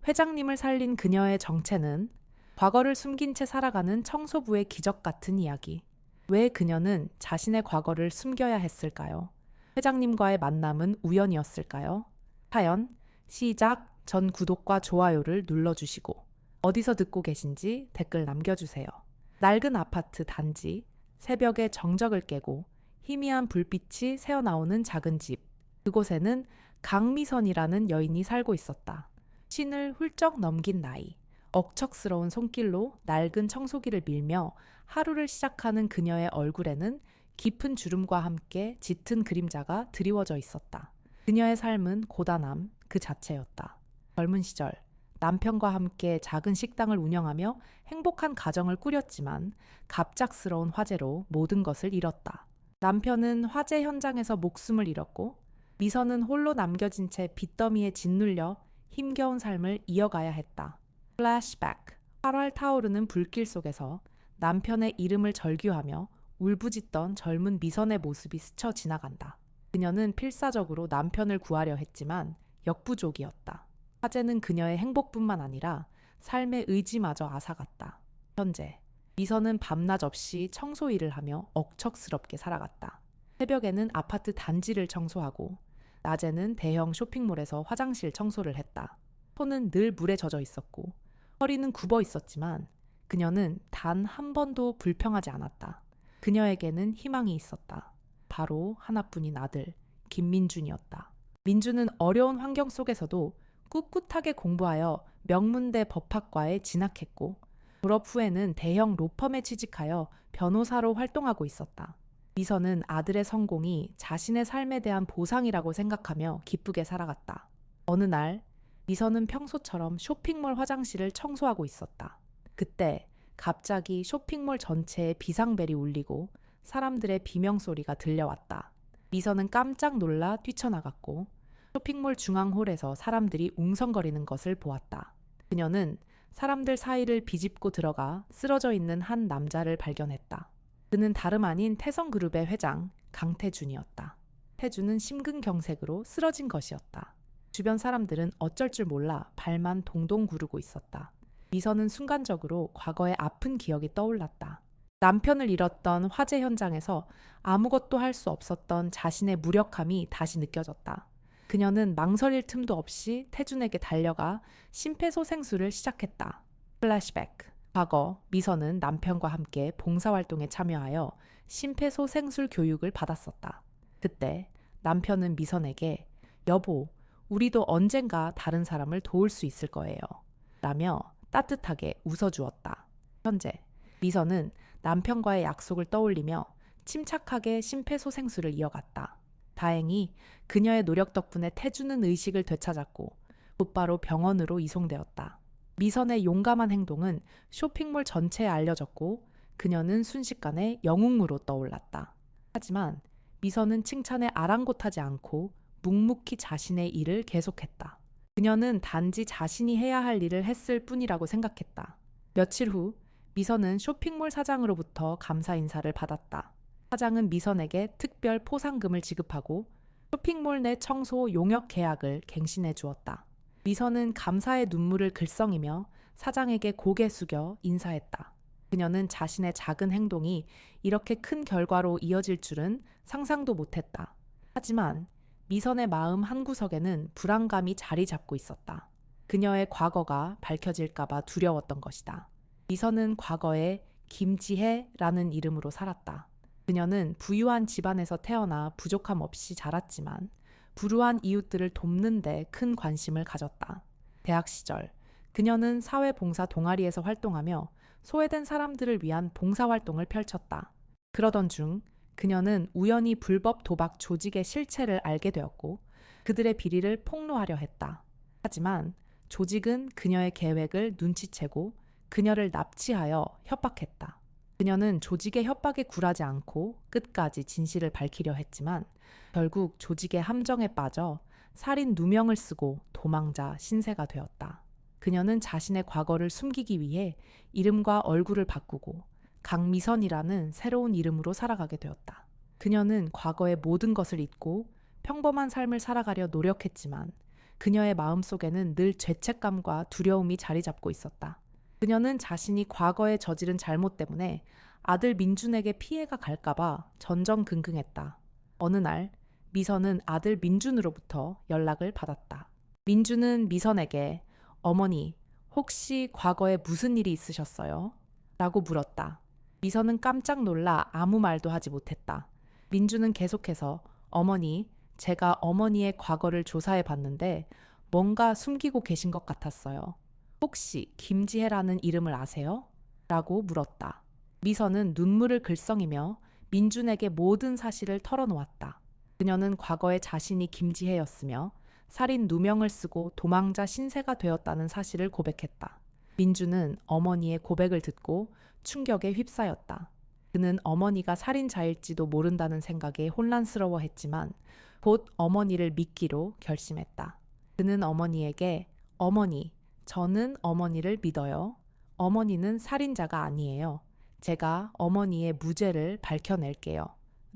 회장님을 살린 그녀의 정체는 과거를 숨긴 채 살아가는 청소부의 기적 같은 이야기. 왜 그녀는 자신의 과거를 숨겨야 했을까요? 회장님과의 만남은 우연이었을까요? 사연, 시작 전 구독과 좋아요를 눌러주시고 어디서 듣고 계신지 댓글 남겨주세요. 낡은 아파트 단지, 새벽의 정적을 깨고 희미한 불빛이 새어나오는 작은 집. 그곳에는 강미선이라는 여인이 살고 있었다. 신을 훌쩍 넘긴 나이. 억척스러운 손길로 낡은 청소기를 밀며 하루를 시작하는 그녀의 얼굴에는 깊은 주름과 함께 짙은 그림자가 드리워져 있었다. 그녀의 삶은 고단함 그 자체였다. 젊은 시절 남편과 함께 작은 식당을 운영하며 행복한 가정을 꾸렸지만 갑작스러운 화재로 모든 것을 잃었다. 남편은 화재 현장에서 목숨을 잃었고 미선은 홀로 남겨진 채 빚더미에 짓눌려 힘겨운 삶을 이어가야 했다. 플래시백. 활활 타오르는 불길 속에서 남편의 이름을 절규하며 울부짖던 젊은 미선의 모습이 스쳐 지나간다. 그녀는 필사적으로 남편을 구하려 했지만 역부족이었다. 화재는 그녀의 행복뿐만 아니라 삶의 의지마저 앗아갔다. 현재 미선은 밤낮 없이 청소 일을 하며 억척스럽게 살아갔다. 새벽에는 아파트 단지를 청소하고 낮에는 대형 쇼핑몰에서 화장실 청소를 했다. 손은 늘 물에 젖어 있었고 허리는 굽어 있었지만 그녀는 단 한 번도 불평하지 않았다. 그녀에게는 희망이 있었다. 바로 하나뿐인 아들 김민준이었다. 민준은 어려운 환경 속에서도 꿋꿋하게 공부하여 명문대 법학과에 진학했고 졸업 후에는 대형 로펌에 취직하여 변호사로 활동하고 있었다. 미선은 아들의 성공이 자신의 삶에 대한 보상이라고 생각하며 기쁘게 살아갔다. 어느 날 미선은 평소처럼 쇼핑몰 화장실을 청소하고 있었다. 그때 갑자기 쇼핑몰 전체에 비상벨이 울리고 사람들의 비명소리가 들려왔다. 미선은 깜짝 놀라 뛰쳐나갔고 쇼핑몰 중앙홀에서 사람들이 웅성거리는 것을 보았다. 그녀는 사람들 사이를 비집고 들어가 쓰러져 있는 한 남자를 발견했다. 그는 다름 아닌 태성그룹의 회장 강태준이었다. 태준은 심근경색으로 쓰러진 것이었다. 주변 사람들은 어쩔 줄 몰라 발만 동동 구르고 있었다. 미선은 순간적으로 과거의 아픈 기억이 떠올랐다. 남편을 잃었던 화재 현장에서 아무것도 할 수 없었던 자신의 무력함이 다시 느껴졌다. 그녀는 망설일 틈도 없이 태준에게 달려가 심폐소생술을 시작했다. 플래시백. 과거 미선은 남편과 함께 봉사활동에 참여하여 심폐소생술 교육을 받았었다. 그때 남편은 미선에게 여보, 우리도 언젠가 다른 사람을 도울 수 있을 거예요. 라며 따뜻하게 웃어주었다. 현재 미선은 남편과의 약속을 떠올리며 침착하게 심폐소생술을 이어갔다. 다행히 그녀의 노력 덕분에 태준은 의식을 되찾았고 곧바로 병원으로 이송되었다. 미선의 용감한 행동은 쇼핑몰 전체에 알려졌고 그녀는 순식간에 영웅으로 떠올랐다. 하지만 미선은 칭찬에 아랑곳하지 않고 묵묵히 자신의 일을 계속했다. 그녀는 단지 자신이 해야 할 일을 했을 뿐이라고 생각했다. 며칠 후 미선은 쇼핑몰 사장으로부터 감사 인사를 받았다. 사장은 미선에게 특별 포상금을 지급하고 쇼핑몰 내 청소 용역 계약을 갱신해 주었다. 미선은 감사의 눈물을 글썽이며 사장에게 고개 숙여 인사했다. 그녀는 자신의 작은 행동이 이렇게 큰 결과로 이어질 줄은 상상도 못했다. 하지만 미선의 마음 한구석에는 불안감이 자리 잡고 있었다. 그녀의 과거가 밝혀질까봐 두려웠던 것이다. 미선은 과거에 김지혜라는 이름으로 살았다. 그녀는 부유한 집안에서 태어나 부족함 없이 자랐지만 불우한 이웃들을 돕는 데 큰 관심을 가졌다. 대학 시절 그녀는 사회봉사 동아리에서 활동하며 소외된 사람들을 위한 봉사활동을 펼쳤다. 그러던 중 그녀는 우연히 불법 도박 조직의 실체를 알게 되었고 그들의 비리를 폭로하려 했다. 하지만 조직은 그녀의 계획을 눈치채고 그녀를 납치하여 협박했다. 그녀는 조직의 협박에 굴하지 않고 끝까지 진실을 밝히려 했지만 결국 조직의 함정에 빠져 살인 누명을 쓰고 도망자 신세가 되었다. 그녀는 자신의 과거를 숨기기 위해 이름과 얼굴을 바꾸고 강미선이라는 새로운 이름으로 살아가게 되었다. 그녀는 과거의 모든 것을 잊고 평범한 삶을 살아가려 노력했지만 그녀의 마음속에는 늘 죄책감과 두려움이 자리 잡고 있었다. 그녀는 자신이 과거에 저지른 잘못 때문에 아들 민준에게 피해가 갈까봐 전전긍긍했다. 어느 날 미선은 아들 민준으로부터 연락을 받았다. 민준은 미선에게 어머니, 혹시 과거에 무슨 일이 있으셨어요? 라고 물었다. 미선은 깜짝 놀라 아무 말도 하지 못했다. 민준은 계속해서 어머니, 제가 어머니의 과거를 조사해 봤는데 뭔가 숨기고 계신 것 같았어요. 혹시 김지혜라는 이름을 아세요? 라고 물었다. 미선은 눈물을 글썽이며 민준에게 모든 사실을 털어놓았다. 그녀는 과거에 자신이 김지혜였으며 살인 누명을 쓰고 도망자 신세가 되었다는 사실을 고백했다. 민준은 어머니의 고백을 듣고 충격에 휩싸였다. 그는 어머니가 살인자일지도 모른다는 생각에 혼란스러워했지만 곧 어머니를 믿기로 결심했다. 그는 어머니에게 어머니, 저는 어머니를 믿어요. 어머니는 살인자가 아니에요. 제가 어머니의 무죄를 밝혀낼게요.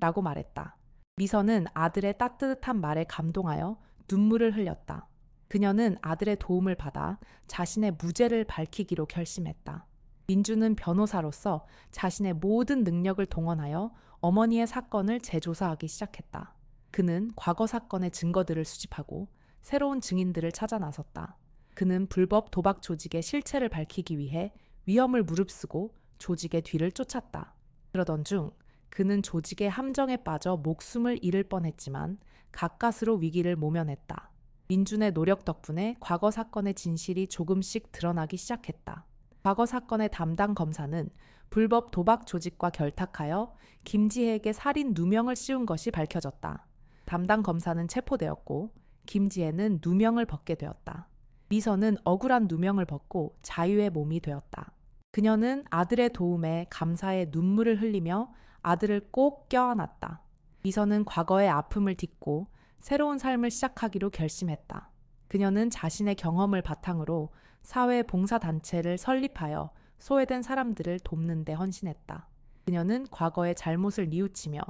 라고 말했다. 미선은 아들의 따뜻한 말에 감동하여 눈물을 흘렸다. 그녀는 아들의 도움을 받아 자신의 무죄를 밝히기로 결심했다. 민주는 변호사로서 자신의 모든 능력을 동원하여 어머니의 사건을 재조사하기 시작했다. 그는 과거 사건의 증거들을 수집하고 새로운 증인들을 찾아 나섰다. 그는 불법 도박 조직의 실체를 밝히기 위해 위험을 무릅쓰고 조직의 뒤를 쫓았다. 그러던 중 그는 조직의 함정에 빠져 목숨을 잃을 뻔했지만 가까스로 위기를 모면했다. 민준의 노력 덕분에 과거 사건의 진실이 조금씩 드러나기 시작했다. 과거 사건의 담당 검사는 불법 도박 조직과 결탁하여 김지혜에게 살인 누명을 씌운 것이 밝혀졌다. 담당 검사는 체포되었고 김지혜는 누명을 벗게 되었다. 미선은 억울한 누명을 벗고 자유의 몸이 되었다. 그녀는 아들의 도움에 감사의 눈물을 흘리며 아들을 꼭 껴안았다. 미선은 과거의 아픔을 딛고 새로운 삶을 시작하기로 결심했다. 그녀는 자신의 경험을 바탕으로 사회 봉사단체를 설립하여 소외된 사람들을 돕는 데 헌신했다. 그녀는 과거의 잘못을 뉘우치며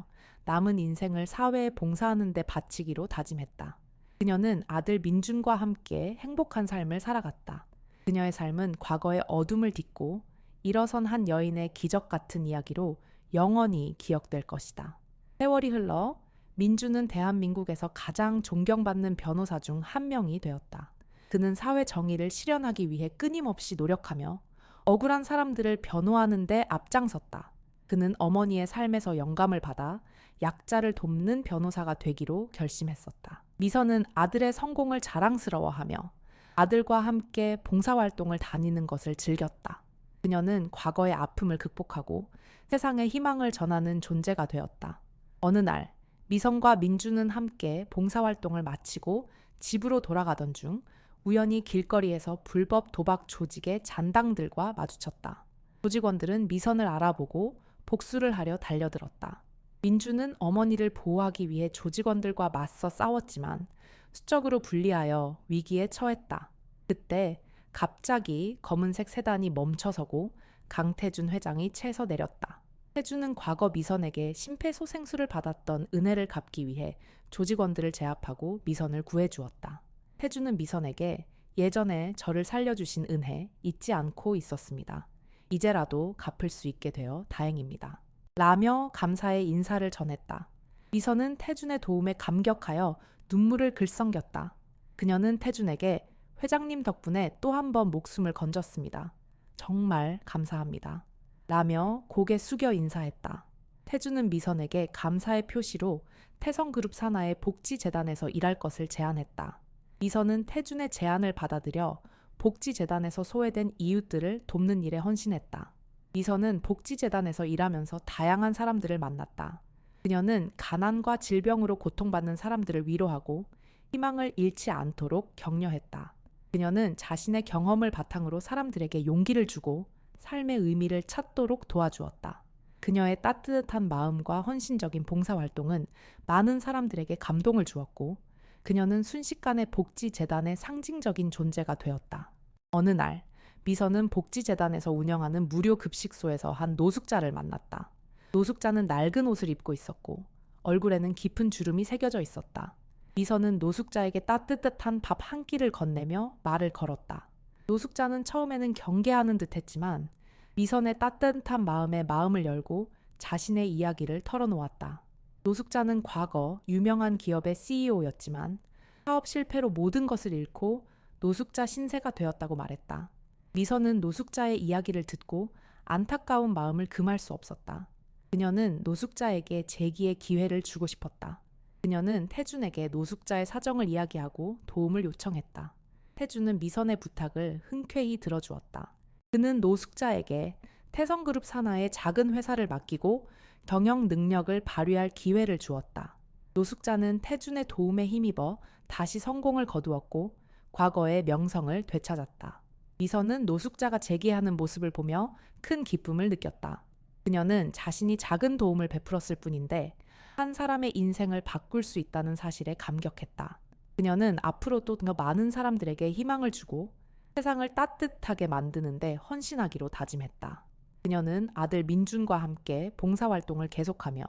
남은 인생을 사회에 봉사하는 데 바치기로 다짐했다. 그녀는 아들 민준과 함께 행복한 삶을 살아갔다. 그녀의 삶은 과거의 어둠을 딛고 일어선 한 여인의 기적 같은 이야기로 영원히 기억될 것이다. 세월이 흘러 민준은 대한민국에서 가장 존경받는 변호사 중 한 명이 되었다. 그는 사회 정의를 실현하기 위해 끊임없이 노력하며 억울한 사람들을 변호하는 데 앞장섰다. 그는 어머니의 삶에서 영감을 받아 약자를 돕는 변호사가 되기로 결심했었다. 미선은 아들의 성공을 자랑스러워하며 아들과 함께 봉사활동을 다니는 것을 즐겼다. 그녀는 과거의 아픔을 극복하고 세상에 희망을 전하는 존재가 되었다. 어느 날 미선과 민주는 함께 봉사활동을 마치고 집으로 돌아가던 중 우연히 길거리에서 불법 도박 조직의 잔당들과 마주쳤다. 조직원들은 미선을 알아보고 복수를 하려 달려들었다. 민주는 어머니를 보호하기 위해 조직원들과 맞서 싸웠지만 수적으로 불리하여 위기에 처했다. 그때 갑자기 검은색 세단이 멈춰서고 강태준 회장이 채서 내렸다. 태준은 과거 미선에게 심폐소생술을 받았던 은혜를 갚기 위해 조직원들을 제압하고 미선을 구해주었다. 태준은 미선에게 예전에 저를 살려주신 은혜 잊지 않고 있었습니다. 이제라도 갚을 수 있게 되어 다행입니다. 라며 감사의 인사를 전했다. 미선은 태준의 도움에 감격하여 눈물을 글썽겼다. 그녀는 태준에게 회장님 덕분에 또 한 번 목숨을 건졌습니다. 정말 감사합니다. 라며 고개 숙여 인사했다. 태준은 미선에게 감사의 표시로 태성그룹 산하의 복지재단에서 일할 것을 제안했다. 미선은 태준의 제안을 받아들여 복지재단에서 소외된 이웃들을 돕는 일에 헌신했다. 미선은 복지재단에서 일하면서 다양한 사람들을 만났다. 그녀는 가난과 질병으로 고통받는 사람들을 위로하고 희망을 잃지 않도록 격려했다. 그녀는 자신의 경험을 바탕으로 사람들에게 용기를 주고 삶의 의미를 찾도록 도와주었다. 그녀의 따뜻한 마음과 헌신적인 봉사활동은 많은 사람들에게 감동을 주었고 그녀는 순식간에 복지재단의 상징적인 존재가 되었다. 어느 날 미선은 복지재단에서 운영하는 무료 급식소에서 한 노숙자를 만났다. 노숙자는 낡은 옷을 입고 있었고 얼굴에는 깊은 주름이 새겨져 있었다. 미선은 노숙자에게 따뜻한 밥 한 끼를 건네며 말을 걸었다. 노숙자는 처음에는 경계하는 듯했지만 미선의 따뜻한 마음에 마음을 열고 자신의 이야기를 털어놓았다. 노숙자는 과거 유명한 기업의 CEO였지만 사업 실패로 모든 것을 잃고 노숙자 신세가 되었다고 말했다. 미선은 노숙자의 이야기를 듣고 안타까운 마음을 금할 수 없었다. 그녀는 노숙자에게 재기의 기회를 주고 싶었다. 그녀는 태준에게 노숙자의 사정을 이야기하고 도움을 요청했다. 태준은 미선의 부탁을 흔쾌히 들어주었다. 그는 노숙자에게 태성그룹 산하의 작은 회사를 맡기고 경영 능력을 발휘할 기회를 주었다. 노숙자는 태준의 도움에 힘입어 다시 성공을 거두었고 과거의 명성을 되찾았다. 미선은 노숙자가 재기하는 모습을 보며 큰 기쁨을 느꼈다. 그녀는 자신이 작은 도움을 베풀었을 뿐인데 한 사람의 인생을 바꿀 수 있다는 사실에 감격했다. 그녀는 앞으로도 더 많은 사람들에게 희망을 주고 세상을 따뜻하게 만드는데 헌신하기로 다짐했다. 그녀는 아들 민준과 함께 봉사활동을 계속하며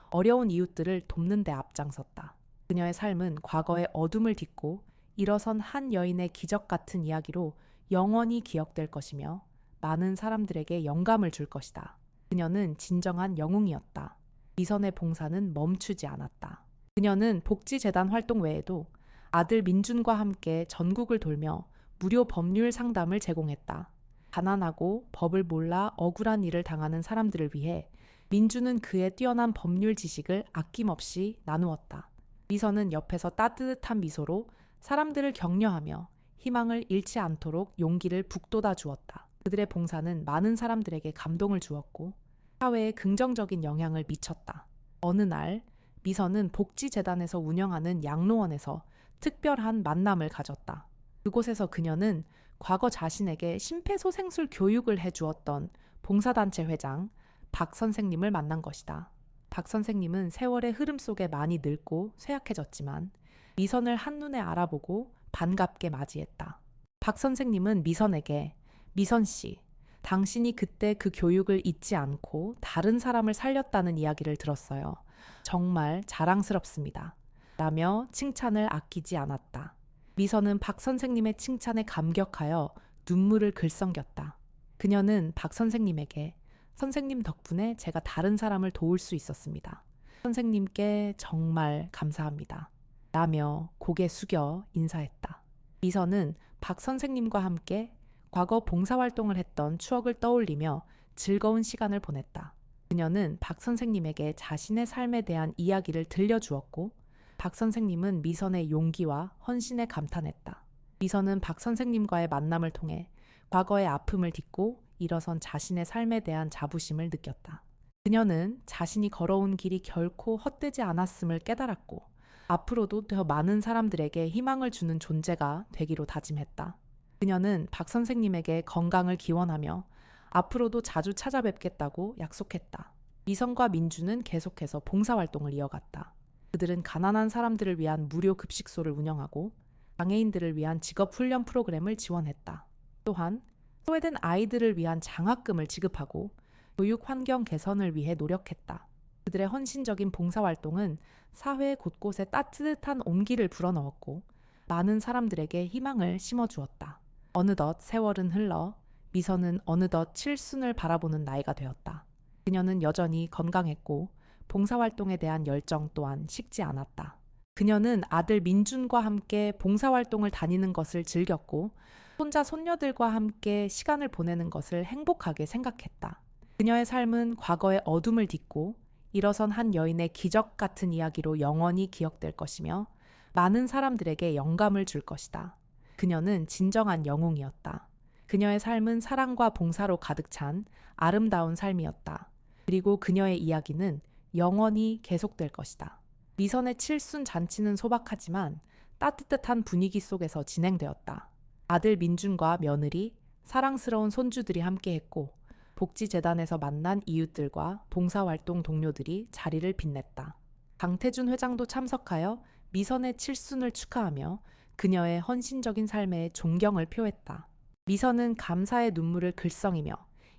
어려운 이웃들을 돕는 데 앞장섰다. 그녀의 삶은 과거의 어둠을 딛고 일어선 한 여인의 기적 같은 이야기로 영원히 기억될 것이며 많은 사람들에게 영감을 줄 것이다. 그녀는 진정한 영웅이었다. 미선의 봉사는 멈추지 않았다. 그녀는 복지재단 활동 외에도 아들 민준과 함께 전국을 돌며 무료 법률 상담을 제공했다. 가난하고 법을 몰라 억울한 일을 당하는 사람들을 위해 민준은 그의 뛰어난 법률 지식을 아낌없이 나누었다. 미선은 옆에서 따뜻한 미소로 사람들을 격려하며 희망을 잃지 않도록 용기를 북돋아 주었다. 그들의 봉사는 많은 사람들에게 감동을 주었고 사회에 긍정적인 영향을 미쳤다. 어느 날 미선은 복지재단에서 운영하는 양로원에서 특별한 만남을 가졌다. 그곳에서 그녀는 과거 자신에게 심폐소생술 교육을 해주었던 봉사단체 회장 박 선생님을 만난 것이다. 박 선생님은 세월의 흐름 속에 많이 늙고 쇠약해졌지만 미선을 한눈에 알아보고 반갑게 맞이했다. 박 선생님은 미선에게 미선 씨, 당신이 그때 그 교육을 잊지 않고 다른 사람을 살렸다는 이야기를 들었어요. 정말 자랑스럽습니다. 라며 칭찬을 아끼지 않았다. 미선은 박 선생님의 칭찬에 감격하여 눈물을 글썽겼다. 그녀는 박 선생님에게 선생님 덕분에 제가 다른 사람을 도울 수 있었습니다. 선생님께 정말 감사합니다. 라며 고개 숙여 인사했다. 미선은 박 선생님과 함께 과거 봉사활동을 했던 추억을 떠올리며 즐거운 시간을 보냈다. 그녀는 박 선생님에게 자신의 삶에 대한 이야기를 들려주었고 박 선생님은 미선의 용기와 헌신에 감탄했다. 미선은 박 선생님과의 만남을 통해 과거의 아픔을 딛고 일어선 자신의 삶에 대한 자부심을 느꼈다. 그녀는 자신이 걸어온 길이 결코 헛되지 않았음을 깨달았고 앞으로도 더 많은 사람들에게 희망을 주는 존재가 되기로 다짐했다. 그녀는 박 선생님에게 건강을 기원하며 앞으로도 자주 찾아뵙겠다고 약속했다. 미선과 민주는 계속해서 봉사활동을 이어갔다. 그들은 가난한 사람들을 위한 무료 급식소를 운영하고 장애인들을 위한 직업훈련 프로그램을 지원했다. 또한 소외된 아이들을 위한 장학금을 지급하고 교육 환경 개선을 위해 노력했다. 그들의 헌신적인 봉사활동은 사회 곳곳에 따뜻한 온기를 불어넣었고 많은 사람들에게 희망을 심어주었다. 어느덧 세월은 흘러 미선은 어느덧 칠순을 바라보는 나이가 되었다. 그녀는 여전히 건강했고 봉사활동에 대한 열정 또한 식지 않았다. 그녀는 아들 민준과 함께 봉사활동을 다니는 것을 즐겼고 손자 손녀들과 함께 시간을 보내는 것을 행복하게 생각했다. 그녀의 삶은 과거의 어둠을 딛고 일어선 한 여인의 기적 같은 이야기로 영원히 기억될 것이며 많은 사람들에게 영감을 줄 것이다. 그녀는 진정한 영웅이었다. 그녀의 삶은 사랑과 봉사로 가득 찬 아름다운 삶이었다. 그리고 그녀의 이야기는 영원히 계속될 것이다. 미선의 칠순 잔치는 소박하지만 따뜻한 분위기 속에서 진행되었다. 아들 민준과 며느리, 사랑스러운 손주들이 함께했고 복지재단에서 만난 이웃들과 봉사활동 동료들이 자리를 빛냈다. 강태준 회장도 참석하여 미선의 칠순을 축하하며 그녀의 헌신적인 삶에 존경을 표했다. 미선은 감사의 눈물을 글썽이며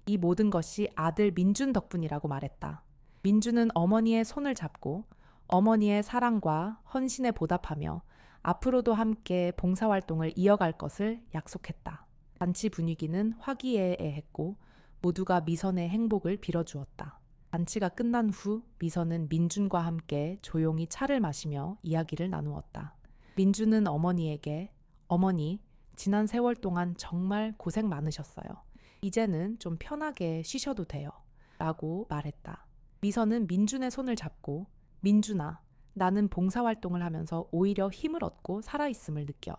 이 모든 것이 아들 민준 덕분이라고 말했다. 민준은 어머니의 손을 잡고 어머니의 사랑과 헌신에 보답하며 앞으로도 함께 봉사활동을 이어갈 것을 약속했다. 잔치 분위기는 화기애애했고 모두가 미선의 행복을 빌어주었다. 잔치가 끝난 후 미선은 민준과 함께 조용히 차를 마시며 이야기를 나누었다. 민준은 어머니에게 어머니, 지난 세월 동안 정말 고생 많으셨어요. 이제는 좀 편하게 쉬셔도 돼요. 라고 말했다. 미선은 민준의 손을 잡고 민준아, 나는 봉사활동을 하면서 오히려 힘을 얻고 살아있음을 느껴.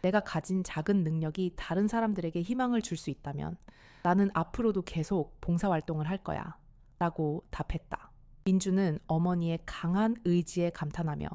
내가 가진 작은 능력이 다른 사람들에게 희망을 줄 수 있다면 나는 앞으로도 계속 봉사활동을 할 거야. 라고 답했다. 민준은 어머니의 강한 의지에 감탄하며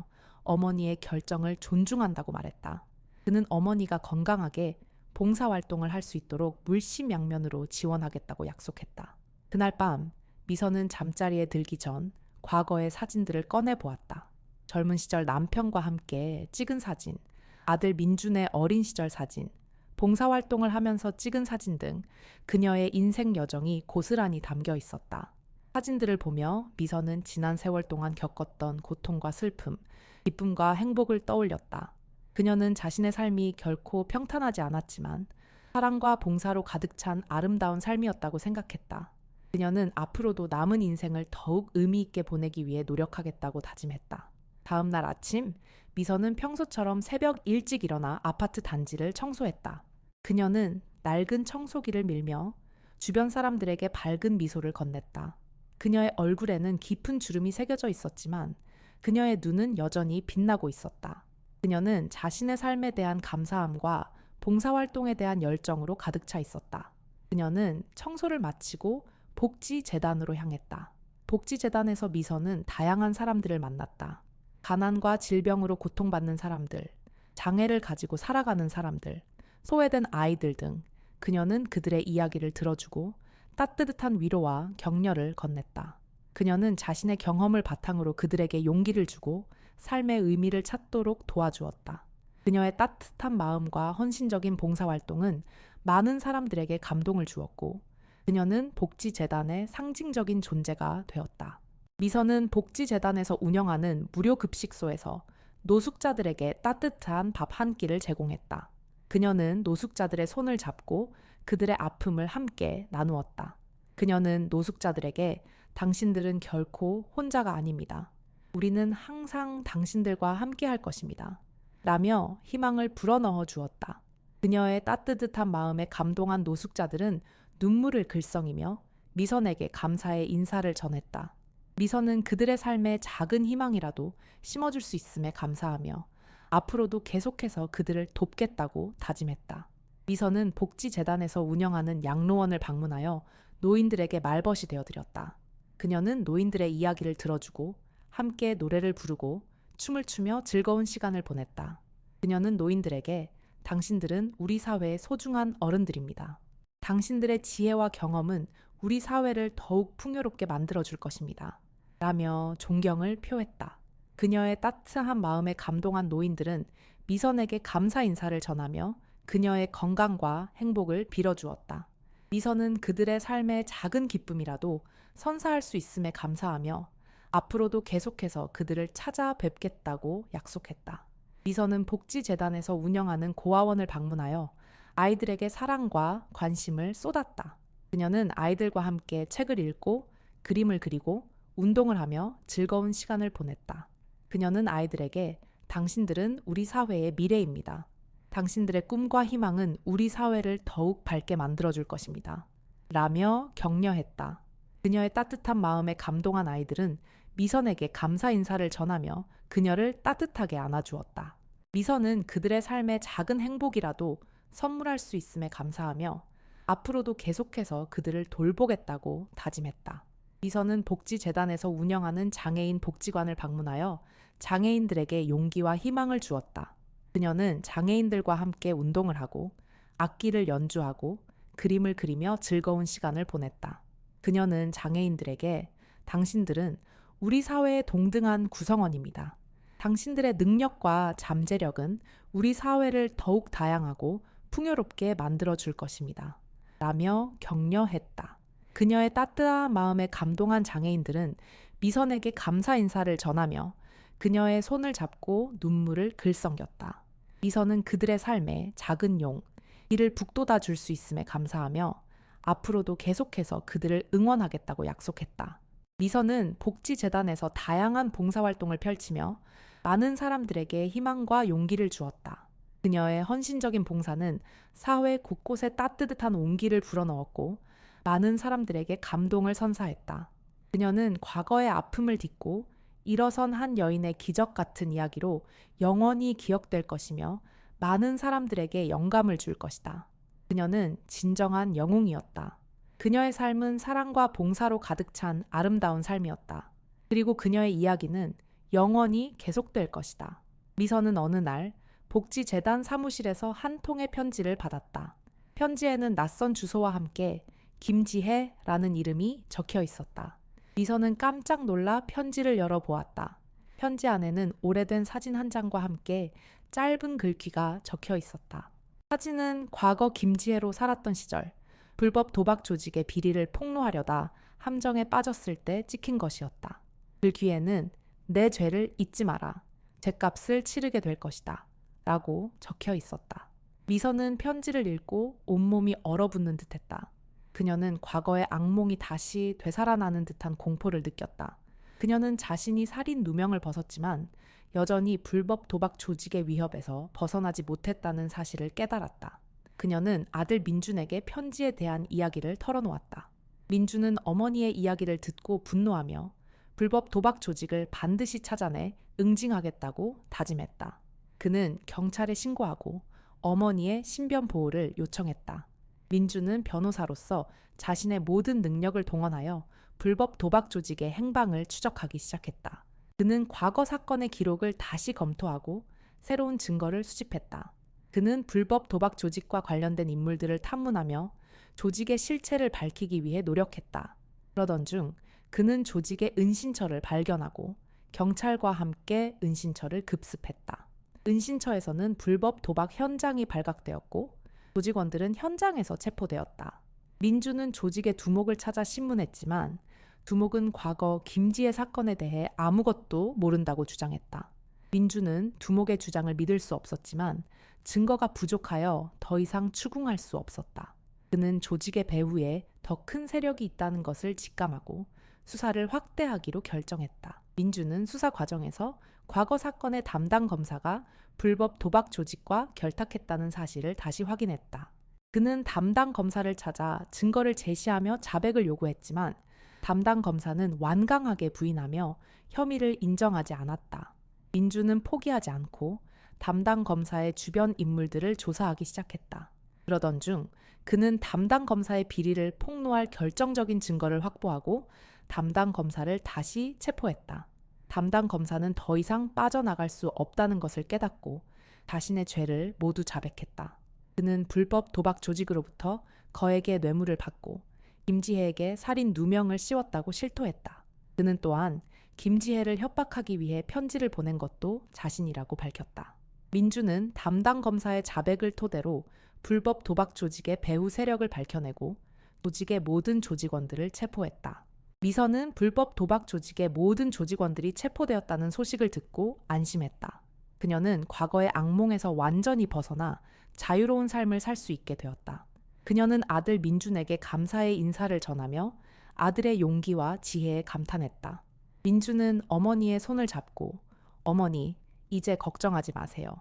어머니의 결정을 존중한다고 말했다. 그는 어머니가 건강하게 봉사활동을 할 수 있도록 물심양면으로 지원하겠다고 약속했다. 그날 밤 미선은 잠자리에 들기 전 과거의 사진들을 꺼내 보았다. 젊은 시절 남편과 함께 찍은 사진, 아들 민준의 어린 시절 사진, 봉사활동을 하면서 찍은 사진 등 그녀의 인생 여정이 고스란히 담겨 있었다. 사진들을 보며 미선은 지난 세월 동안 겪었던 고통과 슬픔, 기쁨과 행복을 떠올렸다. 그녀는 자신의 삶이 결코 평탄하지 않았지만 사랑과 봉사로 가득 찬 아름다운 삶이었다고 생각했다. 그녀는 앞으로도 남은 인생을 더욱 의미 있게 보내기 위해 노력하겠다고 다짐했다. 다음 날 아침, 미선은 평소처럼 새벽 일찍 일어나 아파트 단지를 청소했다. 그녀는 낡은 청소기를 밀며 주변 사람들에게 밝은 미소를 건넸다. 그녀의 얼굴에는 깊은 주름이 새겨져 있었지만 그녀의 눈은 여전히 빛나고 있었다. 그녀는 자신의 삶에 대한 감사함과 봉사활동에 대한 열정으로 가득 차 있었다. 그녀는 청소를 마치고 복지재단으로 향했다. 복지재단에서 미선은 다양한 사람들을 만났다. 가난과 질병으로 고통받는 사람들, 장애를 가지고 살아가는 사람들, 소외된 아이들 등 그녀는 그들의 이야기를 들어주고 따뜻한 위로와 격려를 건넸다. 그녀는 자신의 경험을 바탕으로 그들에게 용기를 주고 삶의 의미를 찾도록 도와주었다. 그녀의 따뜻한 마음과 헌신적인 봉사활동은 많은 사람들에게 감동을 주었고 그녀는 복지재단의 상징적인 존재가 되었다. 미선은 복지재단에서 운영하는 무료 급식소에서 노숙자들에게 따뜻한 밥 한 끼를 제공했다. 그녀는 노숙자들의 손을 잡고 그들의 아픔을 함께 나누었다. 그녀는 노숙자들에게 당신들은 결코 혼자가 아닙니다. 우리는 항상 당신들과 함께 할 것입니다. 라며 희망을 불어넣어 주었다. 그녀의 따뜻한 마음에 감동한 노숙자들은 눈물을 글썽이며 미선에게 감사의 인사를 전했다. 미선은 그들의 삶에 작은 희망이라도 심어줄 수 있음에 감사하며 앞으로도 계속해서 그들을 돕겠다고 다짐했다. 미선은 복지재단에서 운영하는 양로원을 방문하여 노인들에게 말벗이 되어드렸다. 그녀는 노인들의 이야기를 들어주고 함께 노래를 부르고 춤을 추며 즐거운 시간을 보냈다. 그녀는 노인들에게 당신들은 우리 사회의 소중한 어른들입니다. 당신들의 지혜와 경험은 우리 사회를 더욱 풍요롭게 만들어줄 것입니다. 라며 존경을 표했다. 그녀의 따뜻한 마음에 감동한 노인들은 미선에게 감사 인사를 전하며 그녀의 건강과 행복을 빌어주었다. 미선은 그들의 삶의 작은 기쁨이라도 선사할 수 있음에 감사하며 앞으로도 계속해서 그들을 찾아뵙겠다고 약속했다. 미선은 복지재단에서 운영하는 고아원을 방문하여 아이들에게 사랑과 관심을 쏟았다. 그녀는 아이들과 함께 책을 읽고 그림을 그리고 운동을 하며 즐거운 시간을 보냈다. 그녀는 아이들에게 당신들은 우리 사회의 미래입니다. 당신들의 꿈과 희망은 우리 사회를 더욱 밝게 만들어줄 것입니다. 라며 격려했다. 그녀의 따뜻한 마음에 감동한 아이들은 미선에게 감사 인사를 전하며 그녀를 따뜻하게 안아주었다. 미선은 그들의 삶의 작은 행복이라도 선물할 수 있음에 감사하며 앞으로도 계속해서 그들을 돌보겠다고 다짐했다. 미선은 복지재단에서 운영하는 장애인 복지관을 방문하여 장애인들에게 용기와 희망을 주었다. 그녀는 장애인들과 함께 운동을 하고 악기를 연주하고 그림을 그리며 즐거운 시간을 보냈다. 그녀는 장애인들에게 당신들은 우리 사회의 동등한 구성원입니다. 당신들의 능력과 잠재력은 우리 사회를 더욱 다양하고 풍요롭게 만들어줄 것입니다. 라며 격려했다. 그녀의 따뜻한 마음에 감동한 장애인들은 미선에게 감사 인사를 전하며 그녀의 손을 잡고 눈물을 글썽였다. 미선은 그들의 삶에 작은 용, 이를 북돋아 줄 수 있음에 감사하며 앞으로도 계속해서 그들을 응원하겠다고 약속했다. 미선은 복지재단에서 다양한 봉사활동을 펼치며 많은 사람들에게 희망과 용기를 주었다. 그녀의 헌신적인 봉사는 사회 곳곳에 따뜻한 온기를 불어넣었고 많은 사람들에게 감동을 선사했다. 그녀는 과거의 아픔을 딛고 일어선 한 여인의 기적 같은 이야기로 영원히 기억될 것이며 많은 사람들에게 영감을 줄 것이다. 그녀는 진정한 영웅이었다. 그녀의 삶은 사랑과 봉사로 가득 찬 아름다운 삶이었다. 그리고 그녀의 이야기는 영원히 계속될 것이다. 미선은 어느 날 복지재단 사무실에서 한 통의 편지를 받았다. 편지에는 낯선 주소와 함께 김지혜라는 이름이 적혀 있었다. 미선은 깜짝 놀라 편지를 열어보았다. 편지 안에는 오래된 사진 한 장과 함께 짧은 글귀가 적혀 있었다. 사진은 과거 김지혜로 살았던 시절 불법 도박 조직의 비리를 폭로하려다 함정에 빠졌을 때 찍힌 것이었다. 글귀에는 내 죄를 잊지 마라. 죄값을 치르게 될 것이다. 라고 적혀 있었다. 미선은 편지를 읽고 온몸이 얼어붙는 듯했다. 그녀는 과거의 악몽이 다시 되살아나는 듯한 공포를 느꼈다. 그녀는 자신이 살인 누명을 벗었지만 여전히 불법 도박 조직의 위협에서 벗어나지 못했다는 사실을 깨달았다. 그녀는 아들 민준에게 편지에 대한 이야기를 털어놓았다. 민준은 어머니의 이야기를 듣고 분노하며 불법 도박 조직을 반드시 찾아내 응징하겠다고 다짐했다. 그는 경찰에 신고하고 어머니의 신변 보호를 요청했다. 민준은 변호사로서 자신의 모든 능력을 동원하여 불법 도박 조직의 행방을 추적하기 시작했다. 그는 과거 사건의 기록을 다시 검토하고 새로운 증거를 수집했다. 그는 불법 도박 조직과 관련된 인물들을 탐문하며 조직의 실체를 밝히기 위해 노력했다. 그러던 중 그는 조직의 은신처를 발견하고 경찰과 함께 은신처를 급습했다. 은신처에서는 불법 도박 현장이 발각되었고 조직원들은 현장에서 체포되었다. 민주는 조직의 두목을 찾아 신문했지만 두목은 과거 김지혜 사건에 대해 아무것도 모른다고 주장했다. 민주는 두목의 주장을 믿을 수 없었지만 증거가 부족하여 더 이상 추궁할 수 없었다. 그는 조직의 배후에 더 큰 세력이 있다는 것을 직감하고 수사를 확대하기로 결정했다. 민주는 수사 과정에서 과거 사건의 담당 검사가 불법 도박 조직과 결탁했다는 사실을 다시 확인했다. 그는 담당 검사를 찾아 증거를 제시하며 자백을 요구했지만 담당 검사는 완강하게 부인하며 혐의를 인정하지 않았다. 민주는 포기하지 않고 담당 검사의 주변 인물들을 조사하기 시작했다. 그러던 중 그는 담당 검사의 비리를 폭로할 결정적인 증거를 확보하고 담당 검사를 다시 체포했다. 담당 검사는 더 이상 빠져나갈 수 없다는 것을 깨닫고 자신의 죄를 모두 자백했다. 그는 불법 도박 조직으로부터 거액의 뇌물을 받고 김지혜에게 살인 누명을 씌웠다고 실토했다. 그는 또한 김지혜를 협박하기 위해 편지를 보낸 것도 자신이라고 밝혔다. 민주는 담당 검사의 자백을 토대로 불법 도박 조직의 배후 세력을 밝혀내고 조직의 모든 조직원들을 체포했다. 미선은 불법 도박 조직의 모든 조직원들이 체포되었다는 소식을 듣고 안심했다. 그녀는 과거의 악몽에서 완전히 벗어나 자유로운 삶을 살 수 있게 되었다. 그녀는 아들 민준에게 감사의 인사를 전하며 아들의 용기와 지혜에 감탄했다. 민준은 어머니의 손을 잡고 어머니, 이제 걱정하지 마세요.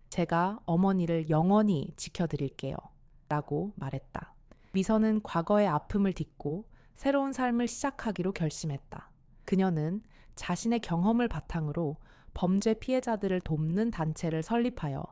제가 어머니를 영원히 지켜드릴게요. 라고 말했다. 미선은 과거의 아픔을 딛고 새로운 삶을 시작하기로 결심했다. 그녀는 자신의 경험을 바탕으로 범죄 피해자들을 돕는 단체를 설립하여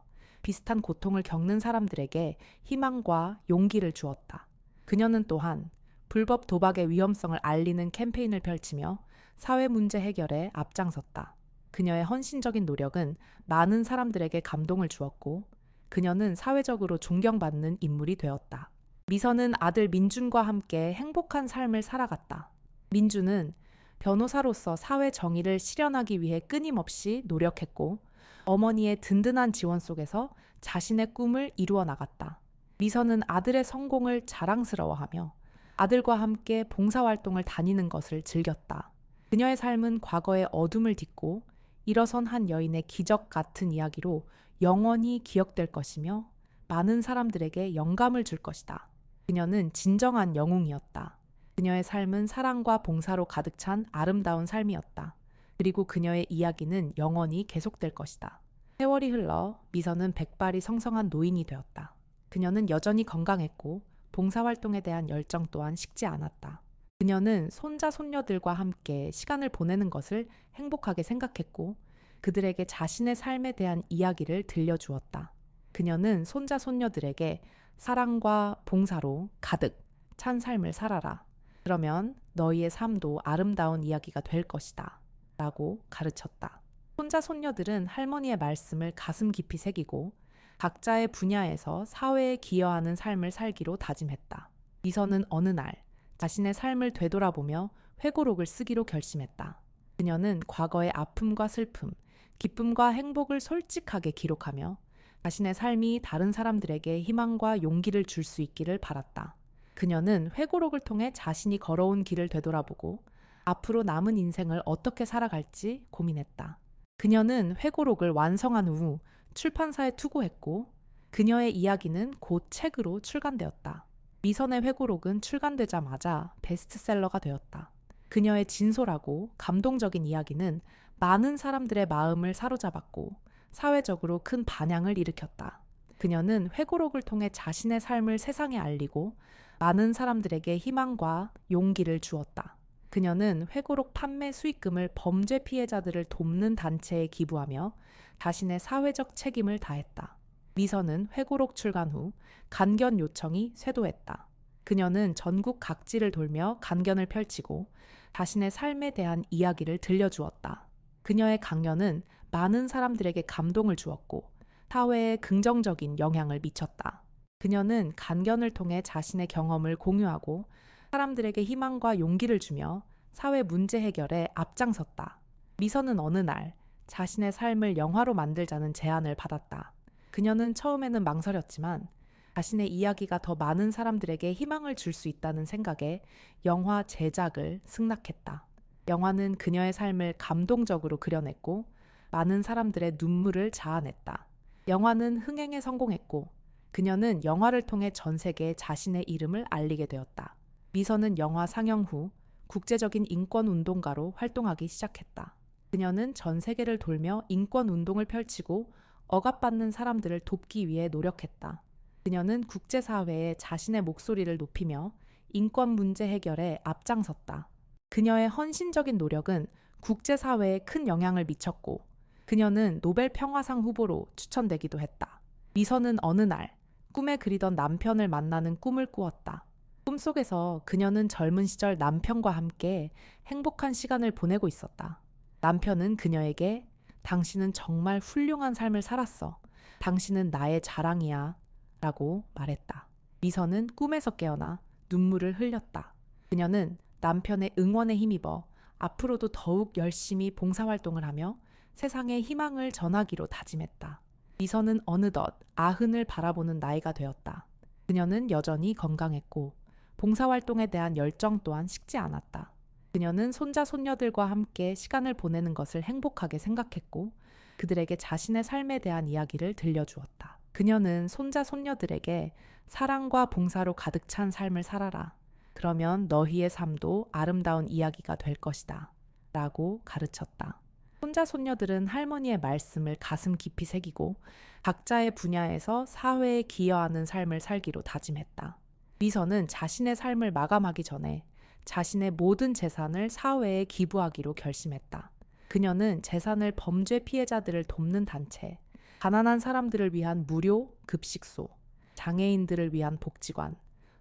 비슷한 고통을 겪는 사람들에게 희망과 용기를 주었다. 그녀는 또한 불법 도박의 위험성을 알리는 캠페인을 펼치며 사회 문제 해결에 앞장섰다. 그녀의 헌신적인 노력은 많은 사람들에게 감동을 주었고 그녀는 사회적으로 존경받는 인물이 되었다. 미선은 아들 민준과 함께 행복한 삶을 살아갔다. 민준은 변호사로서 사회 정의를 실현하기 위해 끊임없이 노력했고 어머니의 든든한 지원 속에서 자신의 꿈을 이루어 나갔다. 미선은 아들의 성공을 자랑스러워하며 아들과 함께 봉사활동을 다니는 것을 즐겼다. 그녀의 삶은 과거의 어둠을 딛고 일어선 한 여인의 기적 같은 이야기로 영원히 기억될 것이며 많은 사람들에게 영감을 줄 것이다. 그녀는 진정한 영웅이었다. 그녀의 삶은 사랑과 봉사로 가득 찬 아름다운 삶이었다. 그리고 그녀의 이야기는 영원히 계속될 것이다. 세월이 흘러 미선은 백발이 성성한 노인이 되었다. 그녀는 여전히 건강했고 봉사활동에 대한 열정 또한 식지 않았다. 그녀는 손자 손녀들과 함께 시간을 보내는 것을 행복하게 생각했고 그들에게 자신의 삶에 대한 이야기를 들려주었다. 그녀는 손자 손녀들에게 사랑과 봉사로 가득 찬 삶을 살아라. 그러면 너희의 삶도 아름다운 이야기가 될 것이다. 라고 가르쳤다. 손자 손녀들은 할머니의 말씀을 가슴 깊이 새기고 각자의 분야에서 사회에 기여하는 삶을 살기로 다짐했다. 미선은 어느 날 자신의 삶을 되돌아보며 회고록을 쓰기로 결심했다. 그녀는 과거의 아픔과 슬픔, 기쁨과 행복을 솔직하게 기록하며 자신의 삶이 다른 사람들에게 희망과 용기를 줄 수 있기를 바랐다. 그녀는 회고록을 통해 자신이 걸어온 길을 되돌아보고 앞으로 남은 인생을 어떻게 살아갈지 고민했다. 그녀는 회고록을 완성한 후 출판사에 투고했고 그녀의 이야기는 곧 책으로 출간되었다. 미선의 회고록은 출간되자마자 베스트셀러가 되었다. 그녀의 진솔하고 감동적인 이야기는 많은 사람들의 마음을 사로잡았고 사회적으로 큰 반향을 일으켰다. 그녀는 회고록을 통해 자신의 삶을 세상에 알리고 많은 사람들에게 희망과 용기를 주었다. 그녀는 회고록 판매 수익금을 범죄 피해자들을 돕는 단체에 기부하며 자신의 사회적 책임을 다했다. 미선은 회고록 출간 후 간견 요청이 쇄도했다. 그녀는 전국 각지를 돌며 간견을 펼치고 자신의 삶에 대한 이야기를 들려주었다. 그녀의 강연은 많은 사람들에게 감동을 주었고 사회에 긍정적인 영향을 미쳤다. 그녀는 간견을 통해 자신의 경험을 공유하고 사람들에게 희망과 용기를 주며 사회 문제 해결에 앞장섰다. 미선은 어느 날 자신의 삶을 영화로 만들자는 제안을 받았다. 그녀는 처음에는 망설였지만 자신의 이야기가 더 많은 사람들에게 희망을 줄 수 있다는 생각에 영화 제작을 승낙했다. 영화는 그녀의 삶을 감동적으로 그려냈고 많은 사람들의 눈물을 자아냈다. 영화는 흥행에 성공했고 그녀는 영화를 통해 전 세계에 자신의 이름을 알리게 되었다. 미선은 영화 상영 후 국제적인 인권 운동가로 활동하기 시작했다. 그녀는 전 세계를 돌며 인권 운동을 펼치고 억압받는 사람들을 돕기 위해 노력했다. 그녀는 국제사회에 자신의 목소리를 높이며 인권 문제 해결에 앞장섰다. 그녀의 헌신적인 노력은 국제사회에 큰 영향을 미쳤고 그녀는 노벨 평화상 후보로 추천되기도 했다. 미선은 어느 날 꿈에 그리던 남편을 만나는 꿈을 꾸었다. 꿈속에서 그녀는 젊은 시절 남편과 함께 행복한 시간을 보내고 있었다. 남편은 그녀에게 당신은 정말 훌륭한 삶을 살았어. 당신은 나의 자랑이야. 라고 말했다. 미선은 꿈에서 깨어나 눈물을 흘렸다. 그녀는 남편의 응원에 힘입어 앞으로도 더욱 열심히 봉사활동을 하며 세상에 희망을 전하기로 다짐했다. 미선은 어느덧 아흔을 바라보는 나이가 되었다. 그녀는 여전히 건강했고 봉사활동에 대한 열정 또한 식지 않았다. 그녀는 손자 손녀들과 함께 시간을 보내는 것을 행복하게 생각했고 그들에게 자신의 삶에 대한 이야기를 들려주었다. 그녀는 손자 손녀들에게 사랑과 봉사로 가득 찬 삶을 살아라. 그러면 너희의 삶도 아름다운 이야기가 될 것이다. 라고 가르쳤다. 손자 손녀들은 할머니의 말씀을 가슴 깊이 새기고 각자의 분야에서 사회에 기여하는 삶을 살기로 다짐했다. 미선은 자신의 삶을 마감하기 전에 자신의 모든 재산을 사회에 기부하기로 결심했다. 그녀는 재산을 범죄 피해자들을 돕는 단체, 가난한 사람들을 위한 무료 급식소, 장애인들을 위한 복지관,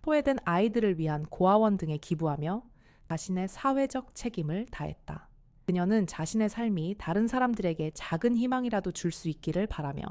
소외된 아이들을 위한 고아원 등에 기부하며 자신의 사회적 책임을 다했다. 그녀는 자신의 삶이 다른 사람들에게 작은 희망이라도 줄 수 있기를 바라며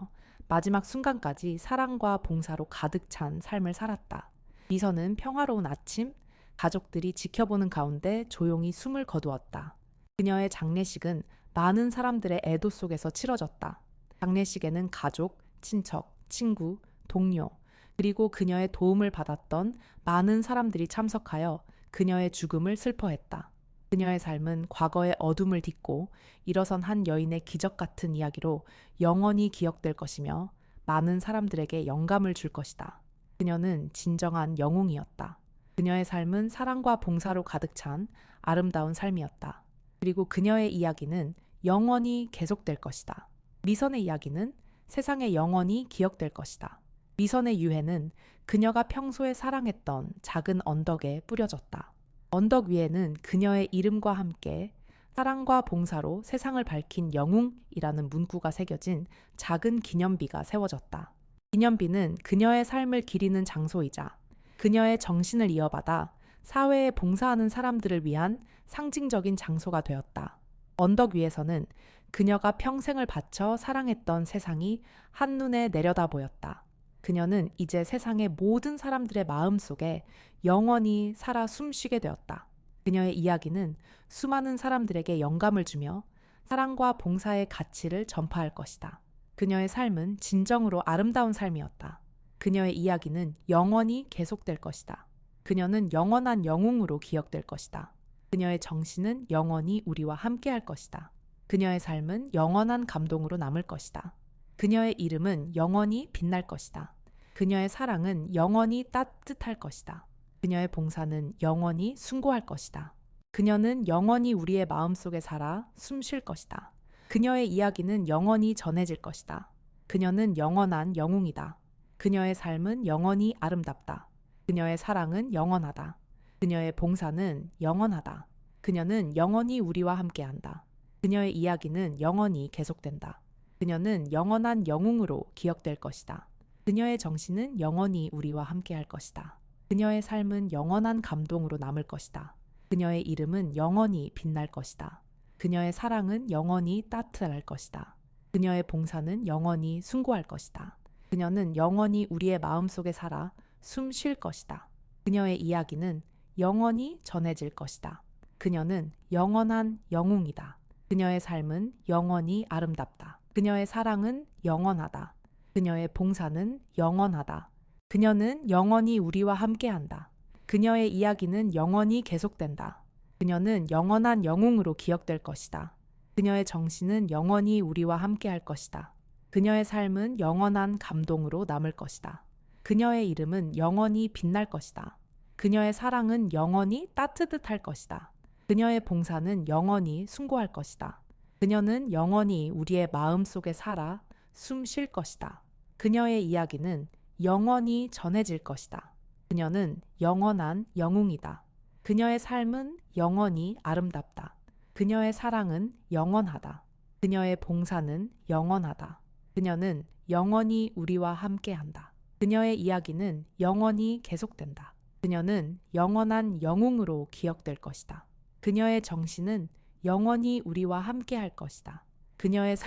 마지막 순간까지 사랑과 봉사로 가득 찬 삶을 살았다. 미선은 평화로운 아침, 가족들이 지켜보는 가운데 조용히 숨을 거두었다. 그녀의 장례식은 많은 사람들의 애도 속에서 치러졌다. 장례식에는 가족, 친척, 친구, 동료, 그리고 그녀의 도움을 받았던 많은 사람들이 참석하여 그녀의 죽음을 슬퍼했다. 그녀의 삶은 과거의 어둠을 딛고 일어선 한 여인의 기적 같은 이야기로 영원히 기억될 것이며 많은 사람들에게 영감을 줄 것이다. 그녀는 진정한 영웅이었다. 그녀의 삶은 사랑과 봉사로 가득 찬 아름다운 삶이었다. 그리고 그녀의 이야기는 영원히 계속될 것이다. 미선의 이야기는 세상에 영원히 기억될 것이다. 미선의 유해는 그녀가 평소에 사랑했던 작은 언덕에 뿌려졌다. 언덕 위에는 그녀의 이름과 함께 사랑과 봉사로 세상을 밝힌 영웅이라는 문구가 새겨진 작은 기념비가 세워졌다. 기념비는 그녀의 삶을 기리는 장소이자 그녀의 정신을 이어받아 사회에 봉사하는 사람들을 위한 상징적인 장소가 되었다. 언덕 위에서는 그녀가 평생을 바쳐 사랑했던 세상이 한눈에 내려다 보였다. 그녀는 이제 세상의 모든 사람들의 마음 속에 영원히 살아 숨쉬게 되었다. 그녀의 이야기는 수많은 사람들에게 영감을 주며 사랑과 봉사의 가치를 전파할 것이다. 그녀의 삶은 진정으로 아름다운 삶이었다. 그녀의 이야기는 영원히 계속될 것이다. 그녀는 영원한 영웅으로 기억될 것이다. 그녀의 정신은 영원히 우리와 함께할 것이다. 그녀의 삶은 영원한 감동으로 남을 것이다. 그녀의 이름은 영원히 빛날 것이다. 그녀의 사랑은 영원히 따뜻할 것이다. 그녀의 봉사는 영원히 숭고할 것이다. 그녀는 영원히 우리의 마음속에 살아 숨 쉴 것이다. 그녀의 이야기는 영원히 전해질 것이다. 그녀는 영원한 영웅이다. 그녀의 삶은 영원히 아름답다. 그녀의 사랑은 영원하다. 그녀의 봉사는 영원하다. 그녀는 영원히 우리와 함께한다. 그녀의 이야기는 영원히 계속된다. 그녀는 영원한 영웅으로 기억될 것이다. 그녀의 정신은 영원히 우리와 함께할 것이다. 그녀의 삶은 영원한 감동으로 남을 것이다. 그녀의 이름은 영원히 빛날 것이다. 그녀의 사랑은 영원히 따뜻할 것이다. 그녀의 봉사는 영원히 숭고할 것이다. 그녀는 영원히 우리의 마음속에 살아 숨 쉴 것이다. 그녀의 이야기는 영원히 전해질 것이다. 그녀는 영원한 영웅이다. 그녀의 삶은 영원히 아름답다. 그녀의 사랑은 영원하다. 그녀의 봉사는 영원하다. 그녀는 영원히 우리와 함께한다. 그녀의 이야기는 영원히 계속된다. 그녀는 영원한 영웅으로 기억될 것이다. 그녀의 정신은 영원히 우리와 함께할 것이다. 그녀의 삶은 영원한 감동으로 남을 것이다. 그녀의 이름은 영원히 빛날 것이다. 그녀의 사랑은 영원히 따뜻할 것이다. 그녀의 봉사는 영원히 숭고할 것이다. 그녀는 영원히 우리의 마음 속에 살아 숨 쉴 것이다. 그녀의 이야기는 영원히 전해질 것이다. 그녀는 영원한 영웅이다. 그녀의 삶은 영원히 아름답다. 그녀의 사랑은 영원하다. 그녀의 봉사는 영원하다. 그녀는 영원히 우리와 함께한다. 그녀의 이야기는 영원히 계속된다. 그녀는 영원한 영웅으로 기억될 것이다. 그녀의 정신은 영원히 우리와 함께할 것이다. 그녀의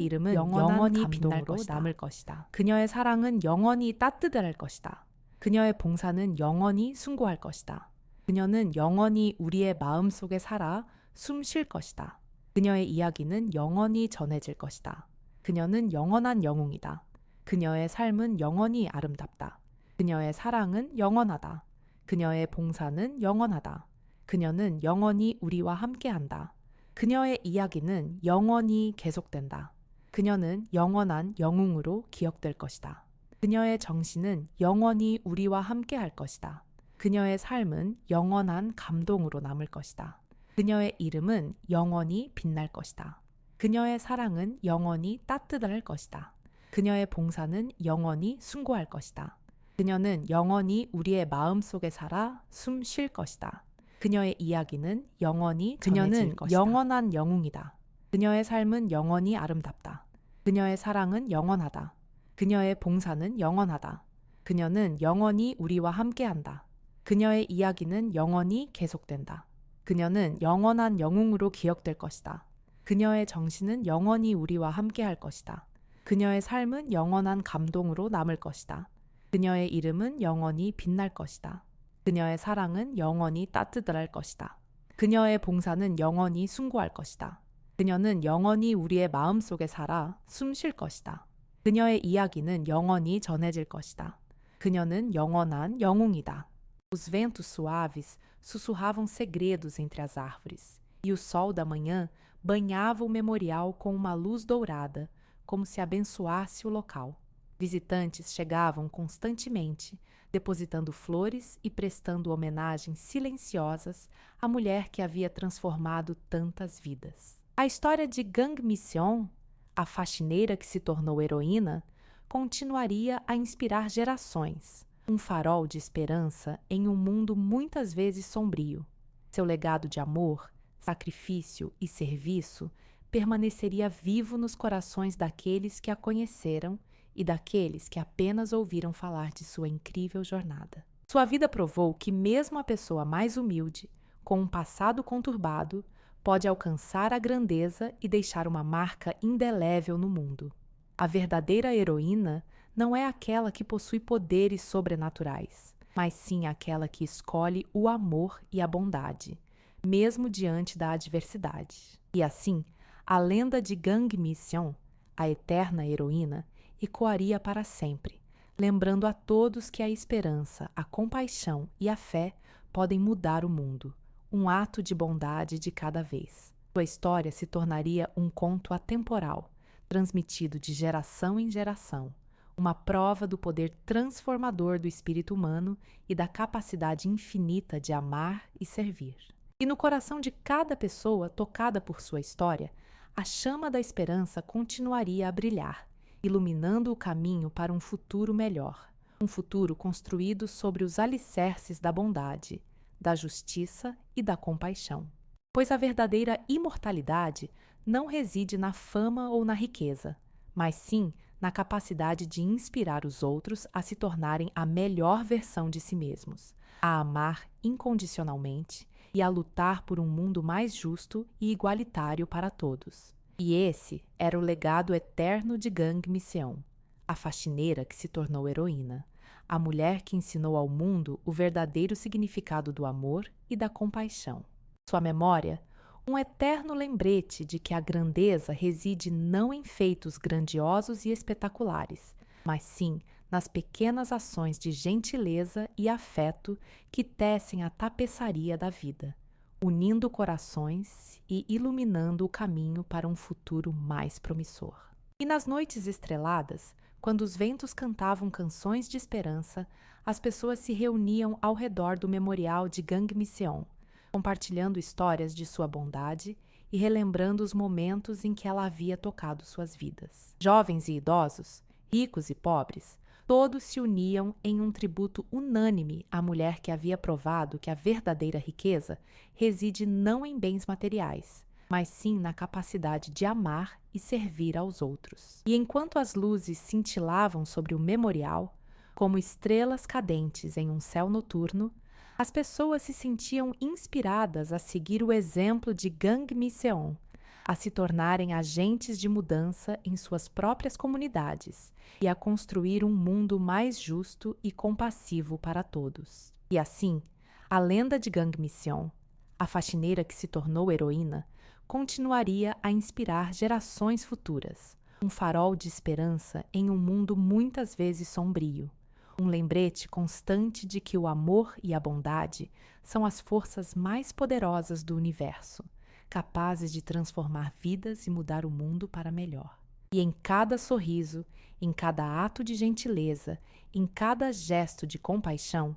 이름은 영원히 빛날 것이다. 남을 것이다. 그녀의 사랑은 영원히 따뜻할 것이다. 그녀의 봉사는 영원히 숭고할 것이다. 그녀는 영원히 우리의 마음 속에 살아 숨 쉴 것이다. 그녀의 이야기는 영원히 전해질 것이다. 그녀는 영원한 영웅이다. 그녀의 삶은 영원히 아름답다. 그녀의 사랑은 영원하다. 그녀의 봉사는 영원하다. 그녀는 영원히 우리와 함께한다. 그녀의 이야기는 영원히 계속된다. 그녀는 영원한 영웅으로 기억될 것이다. 그녀의 정신은 영원히 우리와 함께할 것이다. 그녀의 삶은 영원한 감동으로 남을 것이다. 그녀의 이름은 영원히 빛날 것이다. 그녀의 사랑은 영원히 따뜻할 것이다. 그녀의 봉사는 영원히 숭고할 것이다. 그녀는 영원히 우리의 마음 속에 살아 숨 쉴 것이다. 그녀의 이야기는 영원히 전해질 것이다. 영원한 영웅이다. 그녀의 삶은 영원히 아름답다. 그녀의 사랑은 영원하다. 그녀의 봉사는 영원하다. 그녀는 영원히 우리와 함께한다. 그녀의 이야기는 영원히 계속된다. 그녀는 영원한 영웅으로 기억될 것이다. 그녀의 정신은 영원히 우리와 함께할 것이다. 그녀의 삶은 영원한 감동으로 남을 것이다. 그녀의 이름은 영원히 빛날 것이다. 그녀의 사랑은 영원히 따뜻할 것이다. 그녀의 봉사는 영원히 숭고할 것이다. 그녀는 영원히 우리의 마음 속에 살아 숨 쉴 것이다. 그녀의 이야기는 영원히 전해질 것이다. 그녀는 영원한 영웅이다. Os ventos suaves sussurravam segredos entre as árvores, e o sol da manhã banhava o memorial com uma luz dourada, como se abençoasse o local. Visitantes chegavam constantemente, depositando flores e prestando homenagens silenciosas à mulher que havia transformado tantas vidas. A história de Gang Mission, a faxineira que se tornou heroína, continuaria a inspirar gerações, um farol de esperança em um mundo muitas vezes sombrio. Seu legado de amor, sacrifício e serviço permaneceria vivo nos corações daqueles que a conheceram e daqueles que apenas ouviram falar de sua incrível jornada. Sua vida provou que mesmo a pessoa mais humilde, com um passado conturbado, pode alcançar a grandeza e deixar uma marca indelével no mundo. A verdadeira heroína não é aquela que possui poderes sobrenaturais, mas sim aquela que escolhe o amor e a bondade, mesmo diante da adversidade. E assim, a lenda de Gang Mission, a eterna heroína, ecoaria para sempre, lembrando a todos que a esperança, a compaixão e a fé podem mudar o mundo, um ato de bondade de cada vez. Sua história se tornaria um conto atemporal, transmitido de geração em geração, uma prova do poder transformador do espírito humano e da capacidade infinita de amar e servir. E no coração de cada pessoa tocada por sua história, a chama da esperança continuaria a brilhar, iluminando o caminho para um futuro melhor, um futuro construído sobre os alicerces da bondade, da justiça e da compaixão. Pois a verdadeira imortalidade não reside na fama ou na riqueza, mas sim na capacidade de inspirar os outros a se tornarem a melhor versão de si mesmos, a amar incondicionalmente e a lutar por um mundo mais justo e igualitário para todos. E esse era o legado eterno de Gang Mission, a faxineira que se tornou heroína, a mulher que ensinou ao mundo o verdadeiro significado do amor e da compaixão. Sua memória, um eterno lembrete de que a grandeza reside não em feitos grandiosos e espetaculares, mas sim nas pequenas ações de gentileza e afeto que tecem a tapeçaria da vida, unindo corações e iluminando o caminho para um futuro mais promissor. E nas noites estreladas, quando os ventos cantavam canções de esperança, as pessoas se reuniam ao redor do memorial de Gang Mission, compartilhando histórias de sua bondade e relembrando os momentos em que ela havia tocado suas vidas. Jovens e idosos, ricos e pobres, todos se uniam em um tributo unânime à mulher que havia provado que a verdadeira riqueza reside não em bens materiais, mas sim na capacidade de amar e servir aos outros. E enquanto as luzes cintilavam sobre o memorial, como estrelas cadentes em um céu noturno, as pessoas se sentiam inspiradas a seguir o exemplo de Gang Mission, a se tornarem agentes de mudança em suas próprias comunidades e a construir um mundo mais justo e compassivo para todos. E assim, a lenda de Gang Mission, a faxineira que se tornou heroína, continuaria a inspirar gerações futuras, um farol de esperança em um mundo muitas vezes sombrio. Um lembrete constante de que o amor e a bondade são as forças mais poderosas do universo, capazes de transformar vidas e mudar o mundo para melhor. E em cada sorriso, em cada ato de gentileza, em cada gesto de compaixão,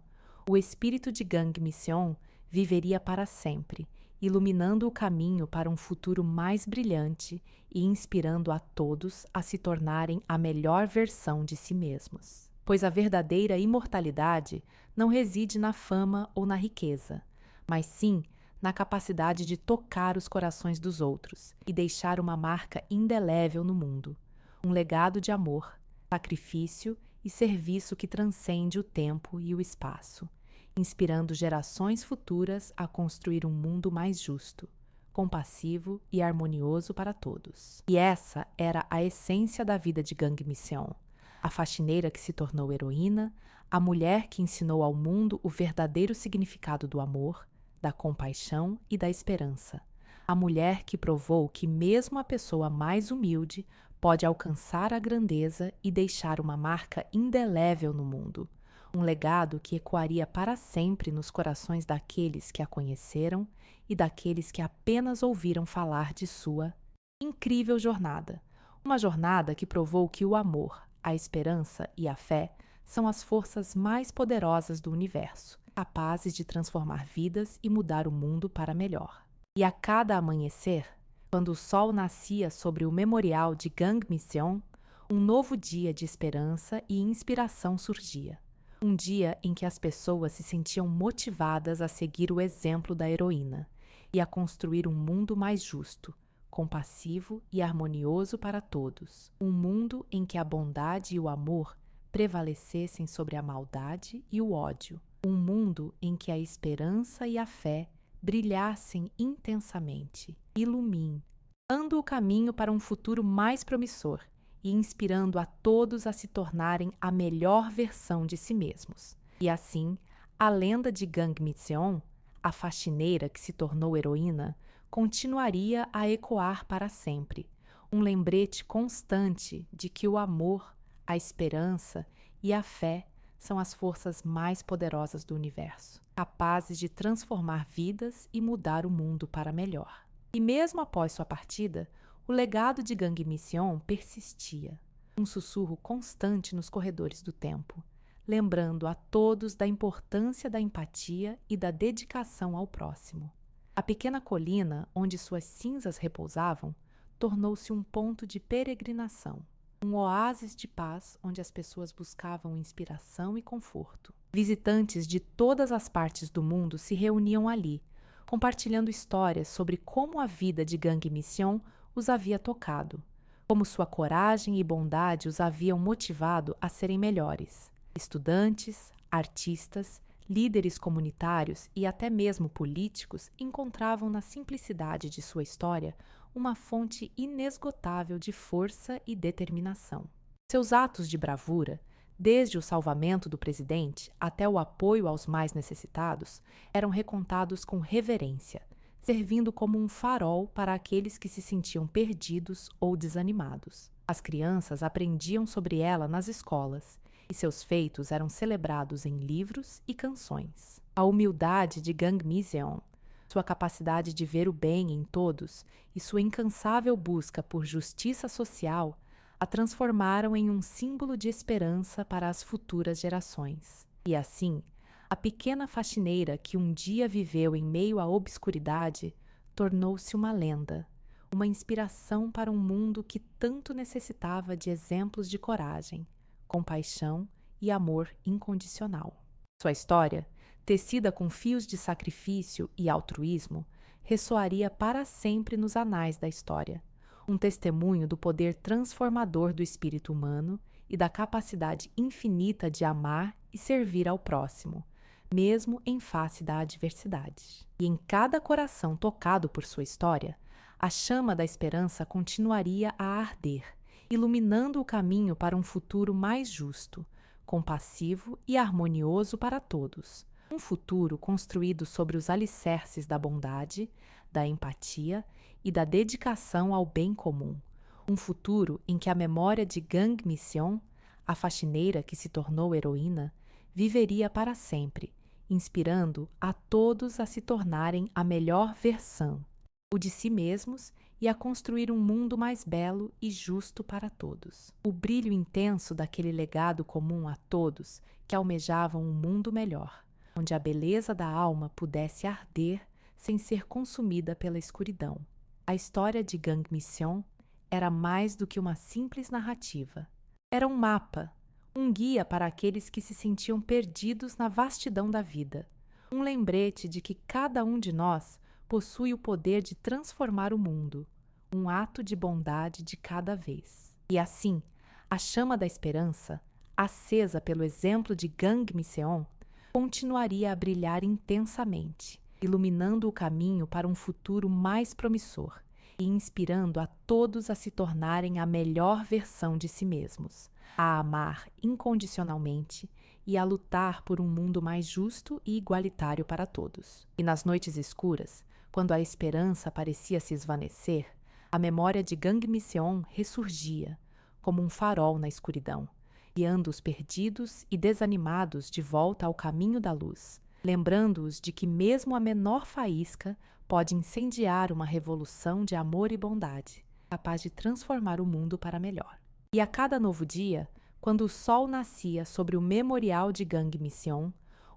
o espírito de Gang Mission viveria para sempre, iluminando o caminho para um futuro mais brilhante e inspirando a todos a se tornarem a melhor versão de si mesmos. Pois a verdadeira imortalidade não reside na fama ou na riqueza, mas sim na capacidade de tocar os corações dos outros e deixar uma marca indelével no mundo, um legado de amor, sacrifício e serviço que transcende o tempo e o espaço, inspirando gerações futuras a construir um mundo mais justo, compassivo e harmonioso para todos. E essa era a essência da vida de Gang Mission. A faxineira que se tornou heroína, a mulher que ensinou ao mundo o verdadeiro significado do amor, da compaixão e da esperança. A mulher que provou que mesmo a pessoa mais humilde pode alcançar a grandeza e deixar uma marca indelével no mundo. um legado que ecoaria para sempre nos corações daqueles que a conheceram e daqueles que apenas ouviram falar de sua incrível jornada. Uma jornada que provou que o amor, a esperança e a fé são as forças mais poderosas do universo, capazes de transformar vidas e mudar o mundo para melhor. E a cada amanhecer, quando o sol nascia sobre o memorial de Gangmiseon, um novo dia de esperança e inspiração surgia. Um dia em que as pessoas se sentiam motivadas a seguir o exemplo da heroína e a construir um mundo mais justo, compassivo e harmonioso para todos. Um mundo em que a bondade e o amor prevalecessem sobre a maldade e o ódio. Um mundo em que a esperança e a fé brilhassem intensamente. Iluminando o caminho para um futuro mais promissor e inspirando a todos a se tornarem a melhor versão de si mesmos. E assim, a lenda de Gangmiseon, a faxineira que se tornou heroína, continuaria a ecoar para sempre, um lembrete constante de que o amor, a esperança e a fé são as forças mais poderosas do universo, capazes de transformar vidas e mudar o mundo para melhor. E mesmo após sua partida, o legado de Gangmiseon persistia, um sussurro constante nos corredores do tempo, lembrando a todos da importância da empatia e da dedicação ao próximo. A pequena colina onde suas cinzas repousavam tornou-se um ponto de peregrinação, um oásis de paz onde as pessoas buscavam inspiração e conforto. Visitantes de todas as partes do mundo se reuniam ali, compartilhando histórias sobre como a vida de Gangmiseon os havia tocado, como sua coragem e bondade os haviam motivado a serem melhores. Estudantes, artistas, líderes comunitários e até mesmo políticos encontravam na simplicidade de sua história uma fonte inesgotável de força e determinação. Seus atos de bravura, desde o salvamento do presidente até o apoio aos mais necessitados, eram recontados com reverência, servindo como um farol para aqueles que se sentiam perdidos ou desanimados. As crianças aprendiam sobre ela nas escolas, e seus feitos eram celebrados em livros e canções. A humildade de Gangmiseon, sua capacidade de ver o bem em todos e sua incansável busca por justiça social a transformaram em um símbolo de esperança para as futuras gerações. E assim, a pequena faxineira que um dia viveu em meio à obscuridade tornou-se uma lenda, uma inspiração para um mundo que tanto necessitava de exemplos de coragem, compaixão e amor incondicional. Sua história, tecida com fios de sacrifício e altruísmo, ressoaria para sempre nos anais da história, um testemunho do poder transformador do espírito humano e da capacidade infinita de amar e servir ao próximo, mesmo em face da adversidade. E em cada coração tocado por sua história, a chama da esperança continuaria a arder, iluminando o caminho para um futuro mais justo, compassivo e harmonioso para todos. Um futuro construído sobre os alicerces da bondade, da empatia e da dedicação ao bem comum. Um futuro em que a memória de Gangmiseon, a faxineira que se tornou heroína, viveria para sempre, inspirando a todos a se tornarem a melhor versão, o de si mesmos, e a construir um mundo mais belo e justo para todos. O brilho intenso daquele legado comum a todos que almejavam um mundo melhor, onde a beleza da alma pudesse arder sem ser consumida pela escuridão. A história de Gangmiseon era mais do que uma simples narrativa. Era um mapa, um guia para aqueles que se sentiam perdidos na vastidão da vida, um lembrete de que cada um de nós possui o poder de transformar o mundo, um ato de bondade de cada vez. E assim, a chama da esperança, acesa pelo exemplo de Gangmiseon, continuaria a brilhar intensamente, iluminando o caminho para um futuro mais promissor e inspirando a todos a se tornarem a melhor versão de si mesmos, a amar incondicionalmente e a lutar por um mundo mais justo e igualitário para todos. E nas noites escuras, quando a esperança parecia se esvanecer, a memória de Gangmiseon ressurgia, como um farol na escuridão, guiando os perdidos e desanimados de volta ao caminho da luz, lembrando-os de que mesmo a menor faísca pode incendiar uma revolução de amor e bondade, capaz de transformar o mundo para melhor. E a cada novo dia, quando o sol nascia sobre o memorial de Gang Mission,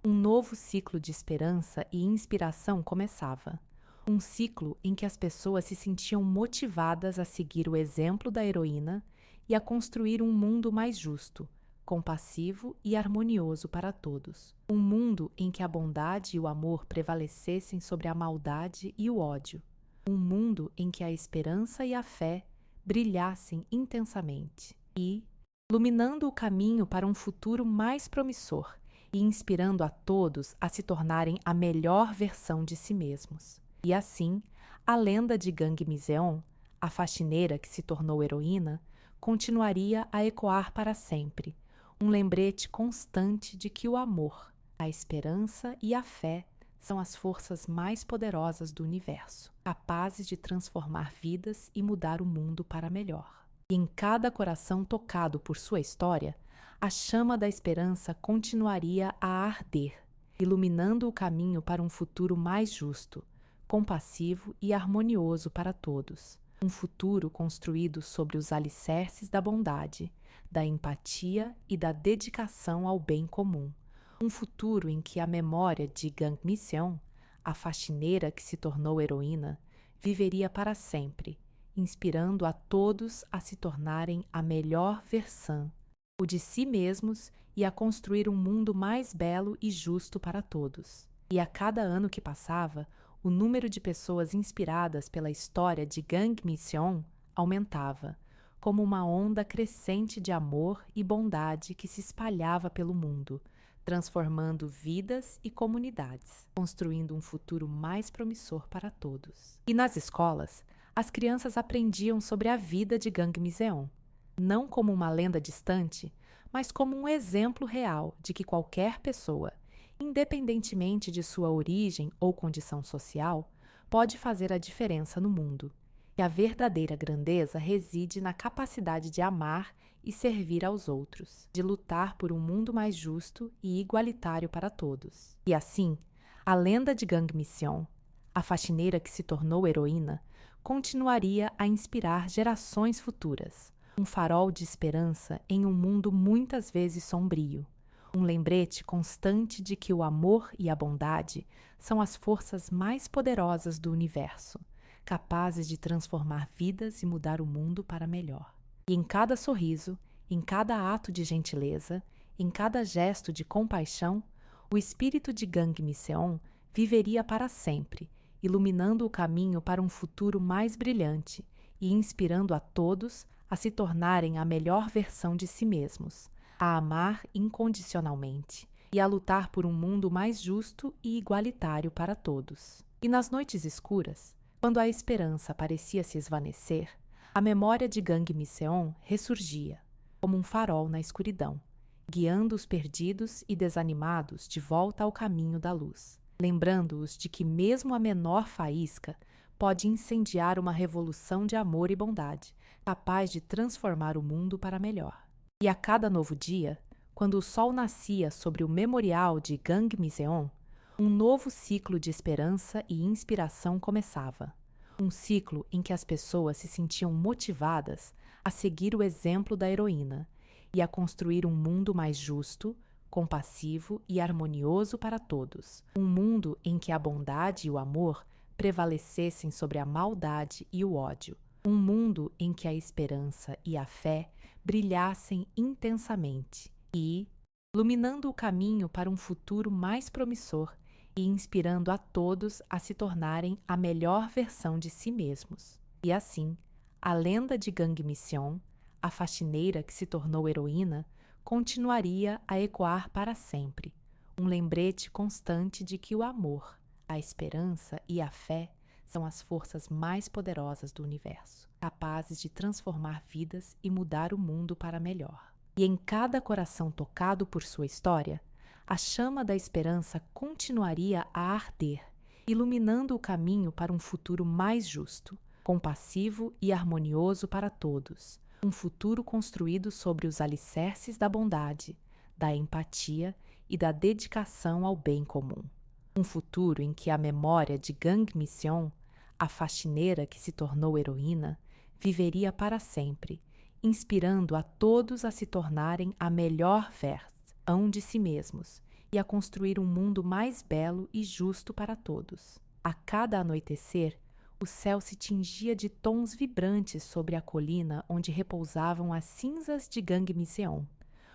um novo ciclo de esperança e inspiração começava. Um ciclo em que as pessoas se sentiam motivadas a seguir o exemplo da heroína e a construir um mundo mais justo, compassivo e harmonioso para todos. Um mundo em que a bondade e o amor prevalecessem sobre a maldade e o ódio. Um mundo em que a esperança e a fé brilhassem intensamente e, iluminando o caminho para um futuro mais promissor e inspirando a todos a se tornarem a melhor versão de si mesmos. E assim, a lenda de Gang Miseon, a faxineira que se tornou heroína, continuaria a ecoar para sempre, um lembrete constante de que o amor, a esperança e a fé são as forças mais poderosas do universo, capazes de transformar vidas e mudar o mundo para melhor. E em cada coração tocado por sua história, a chama da esperança continuaria a arder, iluminando o caminho para um futuro mais justo, compassivo e harmonioso para todos. Um futuro construído sobre os alicerces da bondade, da empatia e da dedicação ao bem comum. Um futuro em que a memória de Gang Mission, a faxineira que se tornou heroína, viveria para sempre, inspirando a todos a se tornarem a melhor versão, o de si mesmos, e a construir um mundo mais belo e justo para todos. E a cada ano que passava, o número de pessoas inspiradas pela história de Gang Mission aumentava, como uma onda crescente de amor e bondade que se espalhava pelo mundo, transformando vidas e comunidades, construindo um futuro mais promissor para todos. E nas escolas, as crianças aprendiam sobre a vida de Gang Mission, não como uma lenda distante, mas como um exemplo real de que qualquer pessoa, independentemente de sua origem ou condição social, pode fazer a diferença no mundo. E a verdadeira grandeza reside na capacidade de amar e servir aos outros, de lutar por um mundo mais justo e igualitário para todos. E assim, a lenda de Gang Mission, a faxineira que se tornou heroína, continuaria a inspirar gerações futuras, um farol de esperança em um mundo muitas vezes sombrio, um lembrete constante de que o amor e a bondade são as forças mais poderosas do universo, capazes de transformar vidas e mudar o mundo para melhor. E em cada sorriso, em cada ato de gentileza, em cada gesto de compaixão, o espírito de Gang Mission viveria para sempre, iluminando o caminho para um futuro mais brilhante e inspirando a todos a se tornarem a melhor versão de si mesmos, a amar incondicionalmente e a lutar por um mundo mais justo e igualitário para todos. E nas noites escuras, quando a esperança parecia se esvanecer, a memória de Gang Mission ressurgia, como um farol na escuridão, guiando os perdidos e desanimados de volta ao caminho da luz, lembrando-os de que mesmo a menor faísca pode incendiar uma revolução de amor e bondade, capaz de transformar o mundo para melhor. E a cada novo dia, quando o sol nascia sobre o memorial de Gang Mission, um novo ciclo de esperança e inspiração começava. Um ciclo em que as pessoas se sentiam motivadas a seguir o exemplo da heroína e a construir um mundo mais justo, compassivo e harmonioso para todos. Um mundo em que a bondade e o amor prevalecessem sobre a maldade e o ódio. Um mundo em que a esperança e a fé brilhassem intensamente e, iluminando o caminho para um futuro mais promissor e inspirando a todos a se tornarem a melhor versão de si mesmos. E assim, a lenda de Gang Mission, a faxineira que se tornou heroína, continuaria a ecoar para sempre, um lembrete constante de que o amor, a esperança e a fé são as forças mais poderosas do universo, capazes de transformar vidas e mudar o mundo para melhor. E em cada coração tocado por sua história, a chama da esperança continuaria a arder, iluminando o caminho para um futuro mais justo, compassivo e harmonioso para todos. um futuro construído sobre os alicerces da bondade, da empatia e da dedicação ao bem comum. Um futuro em que a memória de Gang Mission, a faxineira que se tornou heroína, viveria para sempre, inspirando a todos a se tornarem a melhor versão de si mesmos e a construir um mundo mais belo e justo para todos. A cada anoitecer, o céu se tingia de tons vibrantes sobre a colina onde repousavam as cinzas de Gang Mission,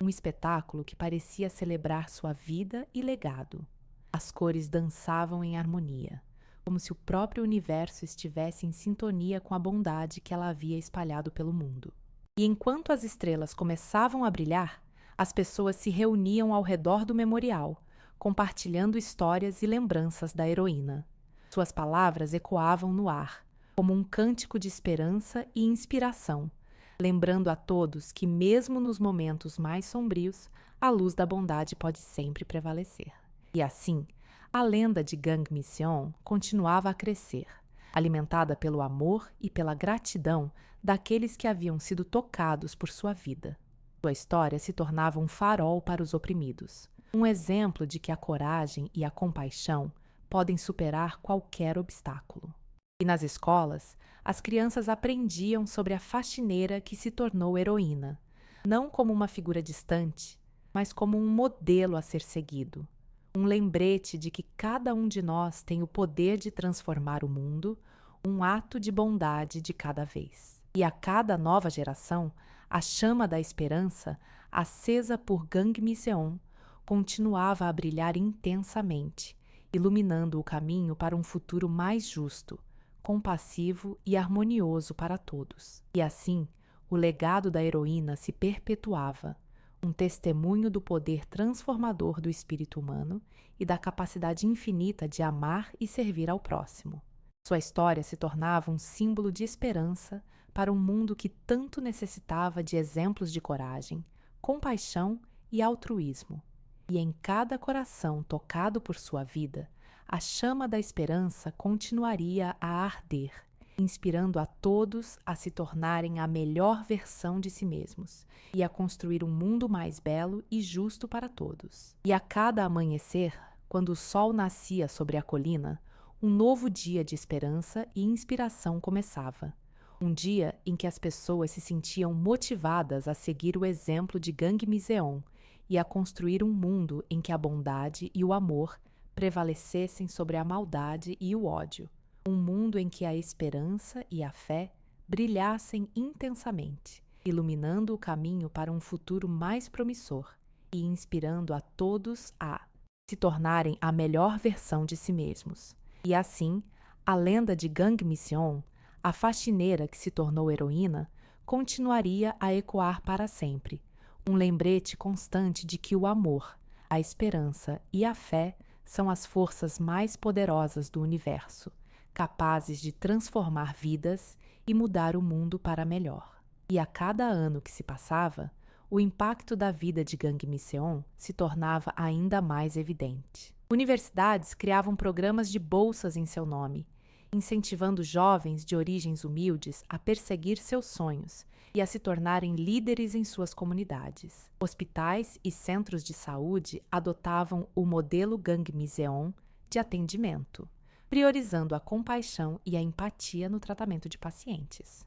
um espetáculo que parecia celebrar sua vida e legado. As cores dançavam em harmonia, como se o próprio universo estivesse em sintonia com a bondade que ela havia espalhado pelo mundo. E enquanto as estrelas começavam a brilhar, as pessoas se reuniam ao redor do memorial, compartilhando histórias e lembranças da heroína. Suas palavras ecoavam no ar, como um cântico de esperança e inspiração, lembrando a todos que, mesmo nos momentos mais sombrios, a luz da bondade pode sempre prevalecer. E assim, a lenda de Gang Mission continuava a crescer, alimentada pelo amor e pela gratidão daqueles que haviam sido tocados por sua vida. Sua história se tornava um farol para os oprimidos, um exemplo de que a coragem e a compaixão podem superar qualquer obstáculo. E nas escolas, as crianças aprendiam sobre a faxineira que se tornou heroína, não como uma figura distante, mas como um modelo a ser seguido, um lembrete de que cada um de nós tem o poder de transformar o mundo, um ato de bondade de cada vez. E a cada nova geração, a chama da esperança, acesa por Gang Mission, continuava a brilhar intensamente, iluminando o caminho para um futuro mais justo, compassivo e harmonioso para todos. E assim, o legado da heroína se perpetuava, um testemunho do poder transformador do espírito humano e da capacidade infinita de amar e servir ao próximo. Sua história se tornava um símbolo de esperança para um mundo que tanto necessitava de exemplos de coragem, compaixão e altruísmo. E em cada coração tocado por sua vida, a chama da esperança continuaria a arder, inspirando a todos a se tornarem a melhor versão de si mesmos e a construir um mundo mais belo e justo para todos. E a cada amanhecer, quando o sol nascia sobre a colina, um novo dia de esperança e inspiração começava. Um dia em que as pessoas se sentiam motivadas a seguir o exemplo de Gang Mission e a construir um mundo em que a bondade e o amor prevalecessem sobre a maldade e o ódio. Um mundo em que a esperança e a fé brilhassem intensamente, iluminando o caminho para um futuro mais promissor e inspirando a todos a se tornarem a melhor versão de si mesmos. E assim, a lenda de Gang Mission, a faxineira que se tornou heroína, continuaria a ecoar para sempre, um lembrete constante de que o amor, a esperança e a fé são as forças mais poderosas do universo, capazes de transformar vidas e mudar o mundo para melhor. E a cada ano que se passava, o impacto da vida de Gang Mission se tornava ainda mais evidente. Universidades criavam programas de bolsas em seu nome, incentivando jovens de origens humildes a perseguir seus sonhos e a se tornarem líderes em suas comunidades. Hospitais e centros de saúde adotavam o modelo Gang Mission de atendimento, priorizando a compaixão e a empatia no tratamento de pacientes.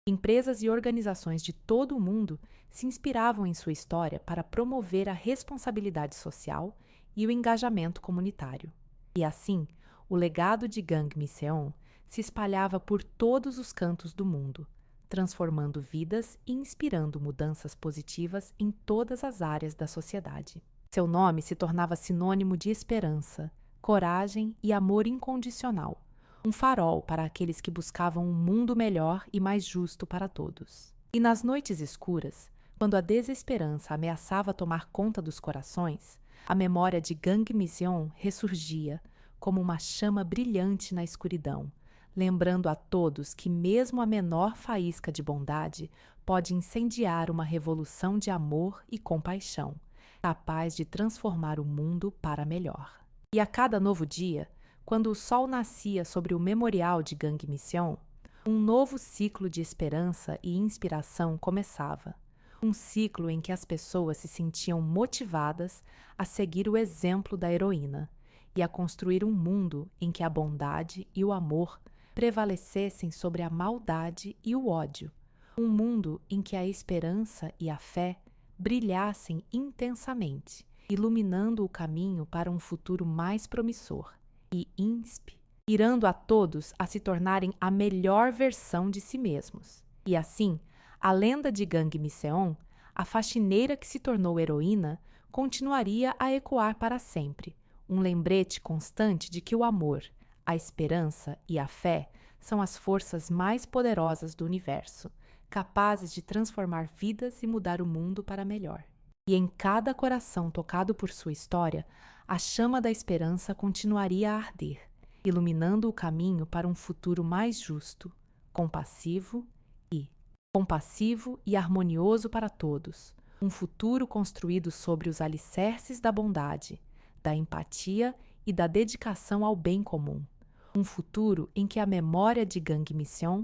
Empresas e organizações de todo o mundo se inspiravam em sua história para promover a responsabilidade social e o engajamento comunitário. E assim, o legado de Gang Mission se espalhava por todos os cantos do mundo, transformando vidas e inspirando mudanças positivas em todas as áreas da sociedade. Seu nome se tornava sinônimo de esperança, coragem e amor incondicional, um farol para aqueles que buscavam um mundo melhor e mais justo para todos. E nas noites escuras, quando a desesperança ameaçava tomar conta dos corações, a memória de Gang Mission ressurgia como uma chama brilhante na escuridão, lembrando a todos que mesmo a menor faísca de bondade pode incendiar uma revolução de amor e compaixão, capaz de transformar o mundo para melhor. E a cada novo dia, quando o sol nascia sobre o memorial de Gang Mission, Um novo ciclo de esperança e inspiração começava. Um ciclo em que as pessoas se sentiam motivadas a seguir o exemplo da heroína e a construir um mundo em que a bondade e o amor prevalecessem sobre a maldade e o ódio. Um mundo em que a esperança e a fé brilhassem intensamente, iluminando o caminho para um futuro mais promissor e inspirando a todos a se tornarem a melhor versão de si mesmos. E assim, a lenda de Gang Miseon, a faxineira que se tornou heroína, continuaria a ecoar para sempre, um lembrete constante de que o amor, a esperança e a fé são as forças mais poderosas do universo, capazes de transformar vidas e mudar o mundo para melhor. E em cada coração tocado por sua história, a chama da esperança continuaria a arder, iluminando o caminho para um futuro mais justo, compassivo e harmonioso para todos. Um futuro construído sobre os alicerces da bondade, da empatia e da dedicação ao bem comum. Um futuro em que a memória de Gang Mission,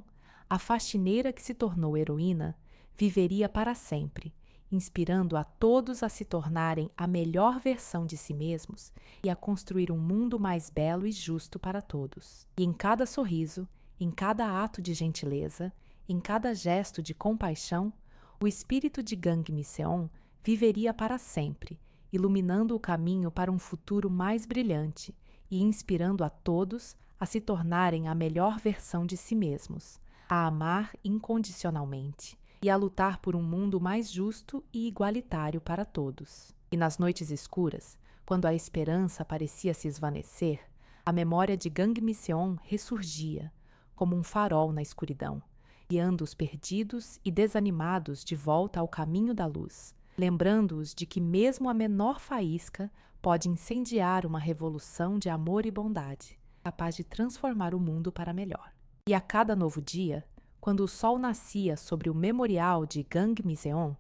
a faxineira que se tornou heroína, viveria para sempre, inspirando a todos a se tornarem a melhor versão de si mesmos e a construir um mundo mais belo e justo para todos. E em cada sorriso, em cada ato de gentileza, em cada gesto de compaixão, o espírito de Gang Miseon viveria para sempre, iluminando o caminho para um futuro mais brilhante e inspirando a todos a se tornarem a melhor versão de si mesmos, a amar incondicionalmente e a lutar por um mundo mais justo e igualitário para todos. E nas noites escuras, quando a esperança parecia se esvanecer, a memória de Gang Miseon ressurgia, como um farol na escuridão, guiando os perdidos e desanimados de volta ao caminho da luz, lembrando-os de que mesmo a menor faísca pode incendiar uma revolução de amor e bondade, capaz de transformar o mundo para melhor. E a cada novo dia, quando o sol nascia sobre o memorial de Gang Miseon,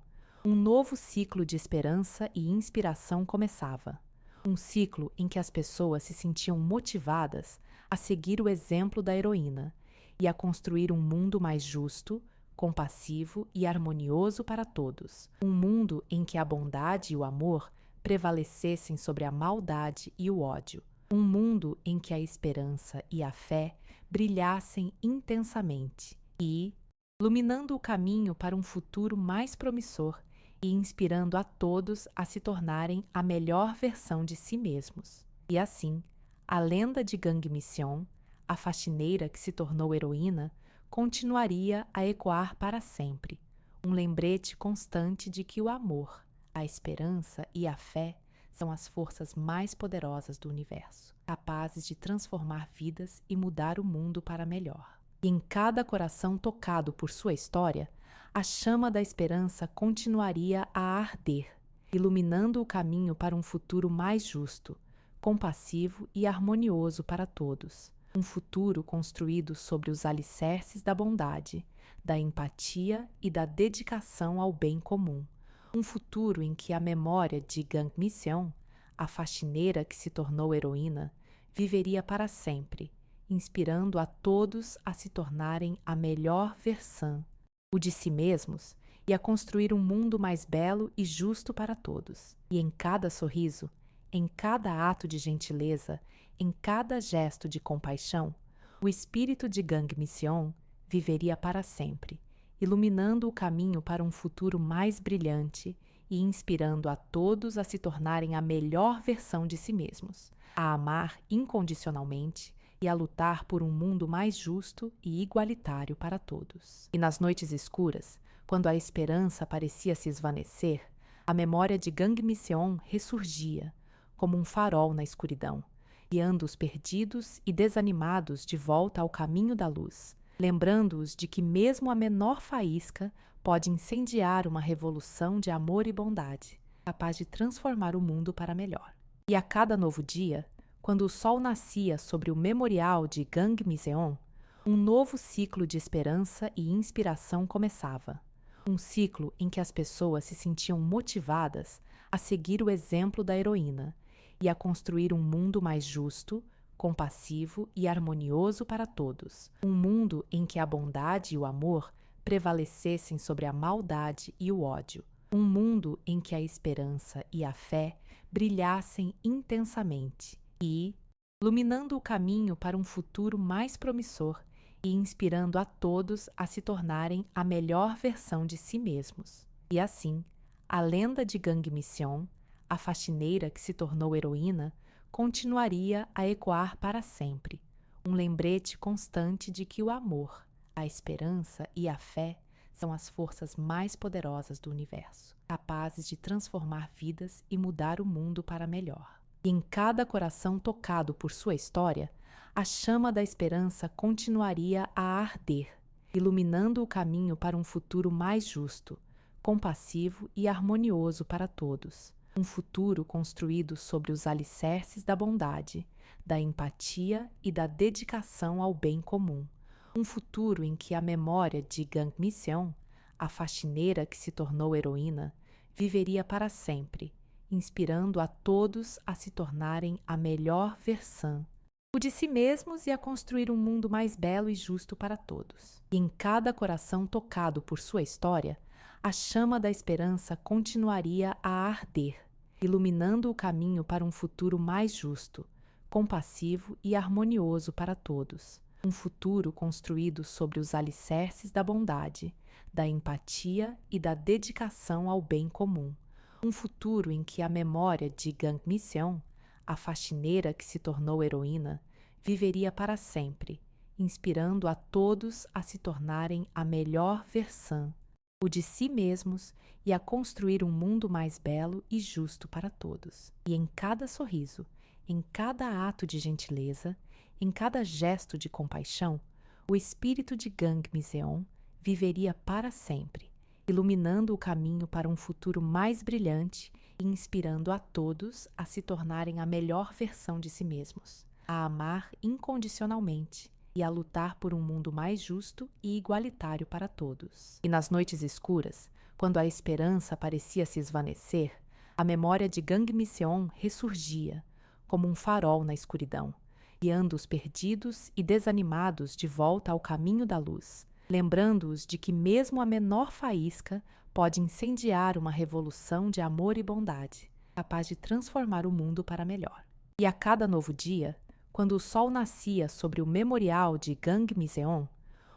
um novo ciclo de esperança e inspiração começava. Um ciclo em que as pessoas se sentiam motivadas a seguir o exemplo da heroína e a construir um mundo mais justo, compassivo e harmonioso para todos. Um mundo em que a bondade e o amor prevalecessem sobre a maldade e o ódio. Um mundo em que a esperança e a fé brilhassem intensamente e, iluminando o caminho para um futuro mais promissor e inspirando a todos a se tornarem a melhor versão de si mesmos. E assim, a lenda de Gang Mission, a faxineira que se tornou heroína, continuaria a ecoar para sempre, um lembrete constante de que o amor, a esperança e a fé são as forças mais poderosas do universo, capazes de transformar vidas e mudar o mundo para melhor. E em cada coração tocado por sua história, a chama da esperança continuaria a arder, iluminando o caminho para um futuro mais justo, compassivo e harmonioso para todos. Um futuro construído sobre os alicerces da bondade, da empatia e da dedicação ao bem comum. Um futuro em que a memória de Gang Mission, a faxineira que se tornou heroína, viveria para sempre, inspirando a todos a se tornarem a melhor versão, o de si mesmos, e a construir um mundo mais belo e justo para todos. E em cada sorriso, em cada ato de gentileza, em cada gesto de compaixão, o espírito de Gang Mission viveria para sempre, iluminando o caminho para um futuro mais brilhante e inspirando a todos a se tornarem a melhor versão de si mesmos, a amar incondicionalmente e a lutar por um mundo mais justo e igualitário para todos. E nas noites escuras, quando a esperança parecia se esvanecer, a memória de Gang Mission ressurgia, como um farol na escuridão, guiando os perdidos e desanimados de volta ao caminho da luz, lembrando-os de que mesmo a menor faísca pode incendiar uma revolução de amor e bondade, capaz de transformar o mundo para melhor. E a cada novo dia, quando o sol nascia sobre o memorial de Gang Miseon, um novo ciclo de esperança e inspiração começava. Um ciclo em que as pessoas se sentiam motivadas a seguir o exemplo da heroína e a construir um mundo mais justo, compassivo e harmonioso para todos. Um mundo em que a bondade e o amor prevalecessem sobre a maldade e o ódio. Um mundo em que a esperança e a fé brilhassem intensamente e, iluminando o caminho para um futuro mais promissor e inspirando a todos a se tornarem a melhor versão de si mesmos. E assim, a lenda de Gang Mission, a faxineira que se tornou heroína, continuaria a ecoar para sempre, um lembrete constante de que o amor, a esperança e a fé são as forças mais poderosas do universo, capazes de transformar vidas e mudar o mundo para melhor. E em cada coração tocado por sua história, a chama da esperança continuaria a arder, iluminando o caminho para um futuro mais justo, compassivo e harmonioso para todos. Um futuro construído sobre os alicerces da bondade, da empatia e da dedicação ao bem comum. Um futuro em que a memória de Gang Mission, a faxineira que se tornou heroína, viveria para sempre, inspirando a todos a se tornarem a melhor versão o de si mesmos e a construir um mundo mais belo e justo para todos. E em cada coração tocado por sua história, a chama da esperança continuaria a arder, iluminando o caminho para um futuro mais justo, compassivo e harmonioso para todos. Um futuro construído sobre os alicerces da bondade, da empatia e da dedicação ao bem comum. Um futuro em que a memória de Gang Mission, a faxineira que se tornou heroína, viveria para sempre, inspirando a todos a se tornarem a melhor versão, o de si mesmos e a construir um mundo mais belo e justo para todos. E em cada sorriso, em cada ato de gentileza, em cada gesto de compaixão, o espírito de Gang Mission viveria para sempre, iluminando o caminho para um futuro mais brilhante e inspirando a todos a se tornarem a melhor versão de si mesmos, a amar incondicionalmente e a lutar por um mundo mais justo e igualitário para todos. E nas noites escuras, quando a esperança parecia se esvanecer, a memória de Gang Mission ressurgia, como um farol na escuridão, guiando os perdidos e desanimados de volta ao caminho da luz, lembrando-os de que mesmo a menor faísca pode incendiar uma revolução de amor e bondade, capaz de transformar o mundo para melhor. E a cada novo dia, quando o sol nascia sobre o memorial de Gang Mission,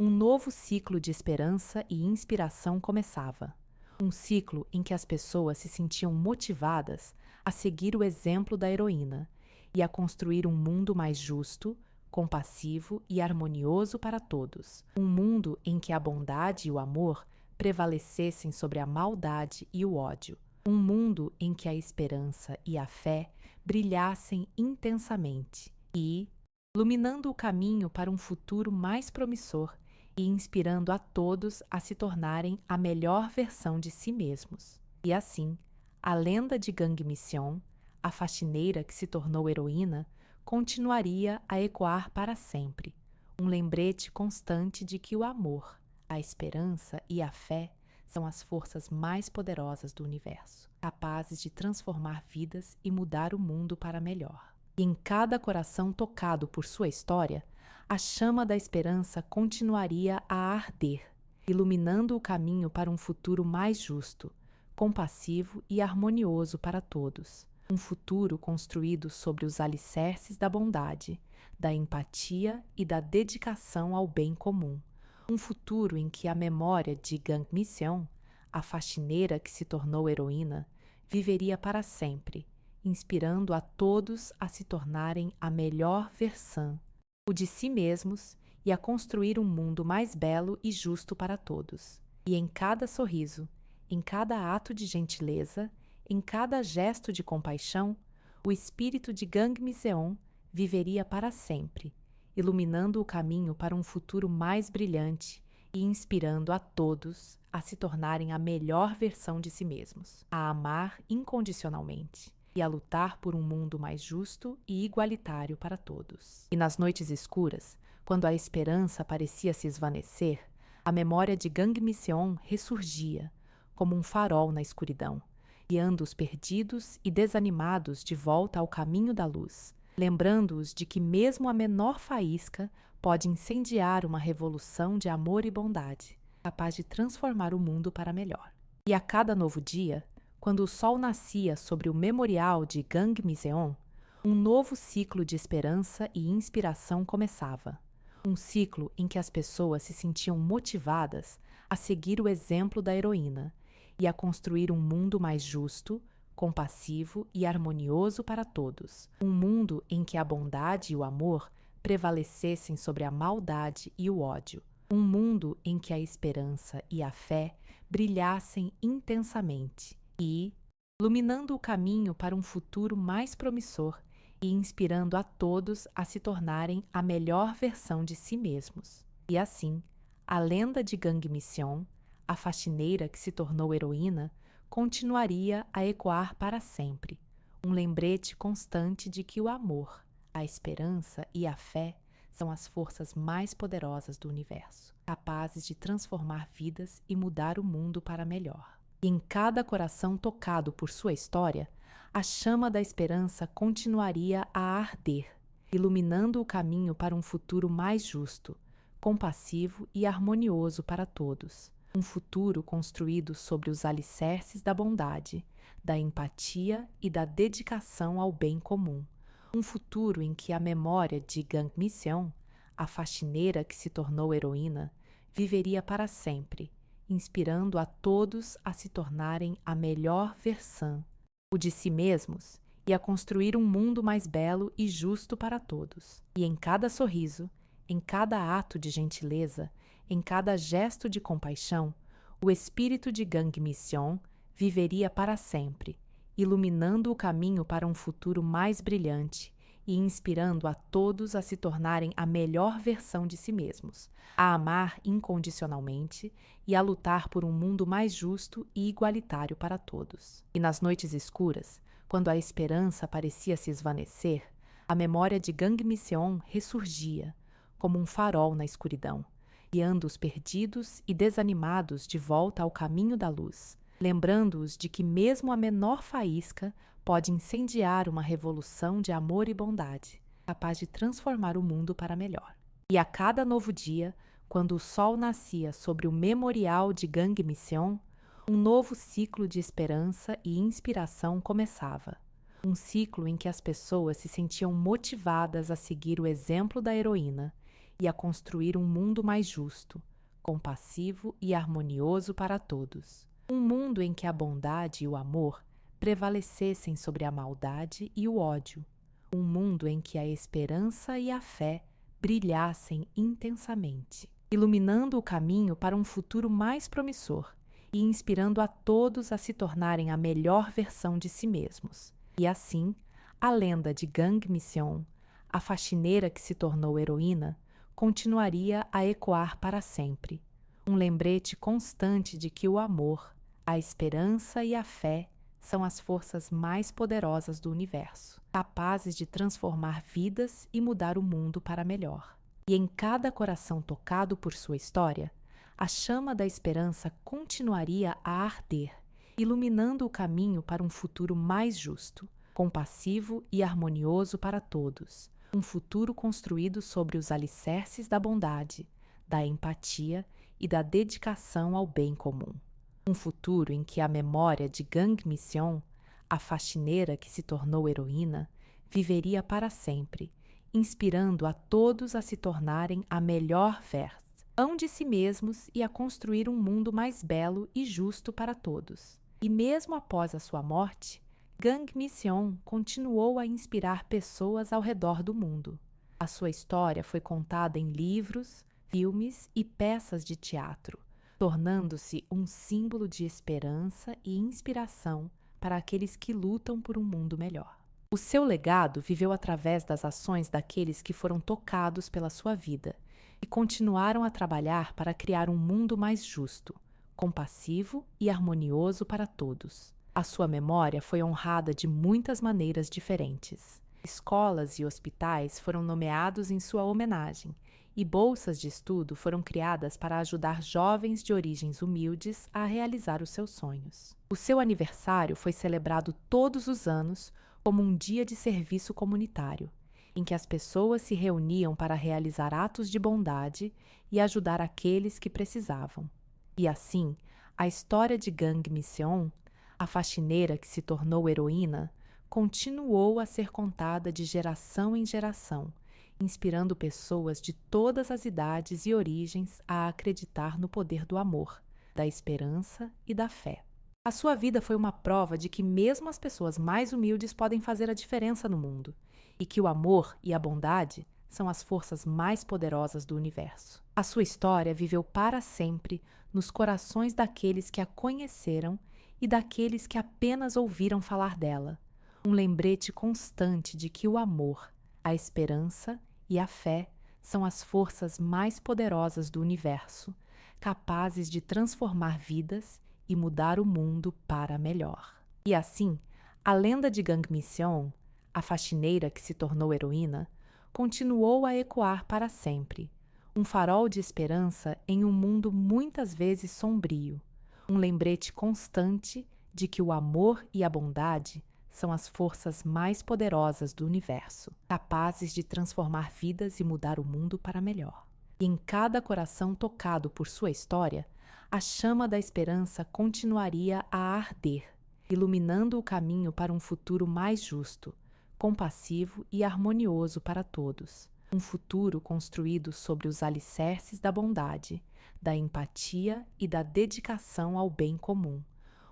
um novo ciclo de esperança e inspiração começava. Um ciclo em que as pessoas se sentiam motivadas a seguir o exemplo da heroína e a construir um mundo mais justo, compassivo e harmonioso para todos. Um mundo em que a bondade e o amor prevalecessem sobre a maldade e o ódio. Um mundo em que a esperança e a fé brilhassem intensamente e, iluminando o caminho para um futuro mais promissor e inspirando a todos a se tornarem a melhor versão de si mesmos. E assim, a lenda de Gang Mission, a faxineira que se tornou heroína, continuaria a ecoar para sempre, um lembrete constante de que o amor, a esperança e a fé são as forças mais poderosas do universo, capazes de transformar vidas e mudar o mundo para melhor. E em cada coração tocado por sua história, a chama da esperança continuaria a arder, iluminando o caminho para um futuro mais justo, compassivo e harmonioso para todos. Um futuro construído sobre os alicerces da bondade, da empatia e da dedicação ao bem comum. Um futuro em que a memória de Gang Mission, a faxineira que se tornou heroína, viveria para sempre, inspirando a todos a se tornarem a melhor versão, o de si mesmos e a construir um mundo mais belo e justo para todos. E em cada sorriso, em cada ato de gentileza, em cada gesto de compaixão, o espírito de Gang Mission viveria para sempre, iluminando o caminho para um futuro mais brilhante e inspirando a todos a se tornarem a melhor versão de si mesmos, a amar incondicionalmente e a lutar por um mundo mais justo e igualitário para todos. E nas noites escuras, quando a esperança parecia se esvanecer, a memória de Gang Mission ressurgia, como um farol na escuridão, guiando os perdidos e desanimados de volta ao caminho da luz, lembrando-os de que mesmo a menor faísca pode incendiar uma revolução de amor e bondade, capaz de transformar o mundo para melhor. E a cada novo dia, quando o sol nascia sobre o memorial de Gangmiseon, um novo ciclo de esperança e inspiração começava. Um ciclo em que as pessoas se sentiam motivadas a seguir o exemplo da heroína e a construir um mundo mais justo, compassivo e harmonioso para todos. Um mundo em que a bondade e o amor prevalecessem sobre a maldade e o ódio. Um mundo em que a esperança e a fé brilhassem intensamente e, iluminando o caminho para um futuro mais promissor e inspirando a todos a se tornarem a melhor versão de si mesmos. E assim, a lenda de Gangmiseon, a faxineira que se tornou heroína, continuaria a ecoar para sempre, um lembrete constante de que o amor, a esperança e a fé são as forças mais poderosas do universo, capazes de transformar vidas e mudar o mundo para melhor. E em cada coração tocado por sua história, a chama da esperança continuaria a arder, iluminando o caminho para um futuro mais justo, compassivo e harmonioso para todos. Um futuro construído sobre os alicerces da bondade, da empatia e da dedicação ao bem comum. Um futuro em que a memória de Gangmiseon, a faxineira que se tornou heroína, viveria para sempre, inspirando a todos a se tornarem a melhor versão, o de si mesmos, e a construir um mundo mais belo e justo para todos. E em cada sorriso, em cada ato de gentileza, em cada gesto de compaixão, o espírito de Gangmiseon viveria para sempre, iluminando o caminho para um futuro mais brilhante e inspirando a todos a se tornarem a melhor versão de si mesmos, a amar incondicionalmente e a lutar por um mundo mais justo e igualitário para todos. E nas noites escuras, quando a esperança parecia se esvanecer, a memória de Gangmiseon ressurgia, como um farol na escuridão, guiando os perdidos e desanimados de volta ao caminho da luz, lembrando-os de que mesmo a menor faísca pode incendiar uma revolução de amor e bondade, capaz de transformar o mundo para melhor. E a cada novo dia, quando o sol nascia sobre o memorial de Gangmiseon, um novo ciclo de esperança e inspiração começava. Um ciclo em que as pessoas se sentiam motivadas a seguir o exemplo da heroína e a construir um mundo mais justo, compassivo e harmonioso para todos. Um mundo em que a bondade e o amor prevalecessem sobre a maldade e o ódio. Um mundo em que a esperança e a fé brilhassem intensamente, iluminando o caminho para um futuro mais promissor e inspirando a todos a se tornarem a melhor versão de si mesmos. E assim, a lenda de Gangmiseon, a faxineira que se tornou heroína, continuaria a ecoar para sempre, um lembrete constante de que o amor, a esperança e a fé são as forças mais poderosas do universo, capazes de transformar vidas e mudar o mundo para melhor. E em cada coração tocado por sua história, a chama da esperança continuaria a arder, iluminando o caminho para um futuro mais justo, compassivo e harmonioso para todos. Um futuro construído sobre os alicerces da bondade, da empatia e da dedicação ao bem comum. Um futuro em que a memória de Gangmiseon, a faxineira que se tornou heroína, viveria para sempre, inspirando a todos a se tornarem a melhor versão de si mesmos e a construir um mundo mais belo e justo para todos. E mesmo após a sua morte, Gangmiseon continuou a inspirar pessoas ao redor do mundo. A sua história foi contada em livros, filmes e peças de teatro, tornando-se um símbolo de esperança e inspiração para aqueles que lutam por um mundo melhor. O seu legado viveu através das ações daqueles que foram tocados pela sua vida e continuaram a trabalhar para criar um mundo mais justo, compassivo e harmonioso para todos. A sua memória foi honrada de muitas maneiras diferentes. Escolas e hospitais foram nomeados em sua homenagem, e bolsas de estudo foram criadas para ajudar jovens de origens humildes a realizar os seus sonhos. O seu aniversário foi celebrado todos os anos como um dia de serviço comunitário, em que as pessoas se reuniam para realizar atos de bondade e ajudar aqueles que precisavam. E assim, a história de Gang Mission, a faxineira que se tornou heroína, continuou a ser contada de geração em geração, inspirando pessoas de todas as idades e origens a acreditar no poder do amor, da esperança e da fé. A sua vida foi uma prova de que mesmo as pessoas mais humildes podem fazer a diferença no mundo, e que o amor e a bondade são as forças mais poderosas do universo. A sua história viveu para sempre nos corações daqueles que a conheceram e daqueles que apenas ouviram falar dela. Um lembrete constante de que o amor, a esperança e a fé são as forças mais poderosas do universo, capazes de transformar vidas e mudar o mundo para melhor. E assim, a lenda de Gang Mission, a faxineira que se tornou heroína, continuou a ecoar para sempre, um farol de esperança em um mundo muitas vezes sombrio, um lembrete constante de que o amor e a bondade são as forças mais poderosas do universo, capazes de transformar vidas e mudar o mundo para melhor. E em cada coração tocado por sua história, a chama da esperança continuaria a arder, iluminando o caminho para um futuro mais justo, compassivo e harmonioso para todos. Um futuro construído sobre os alicerces da bondade, da empatia e da dedicação ao bem comum.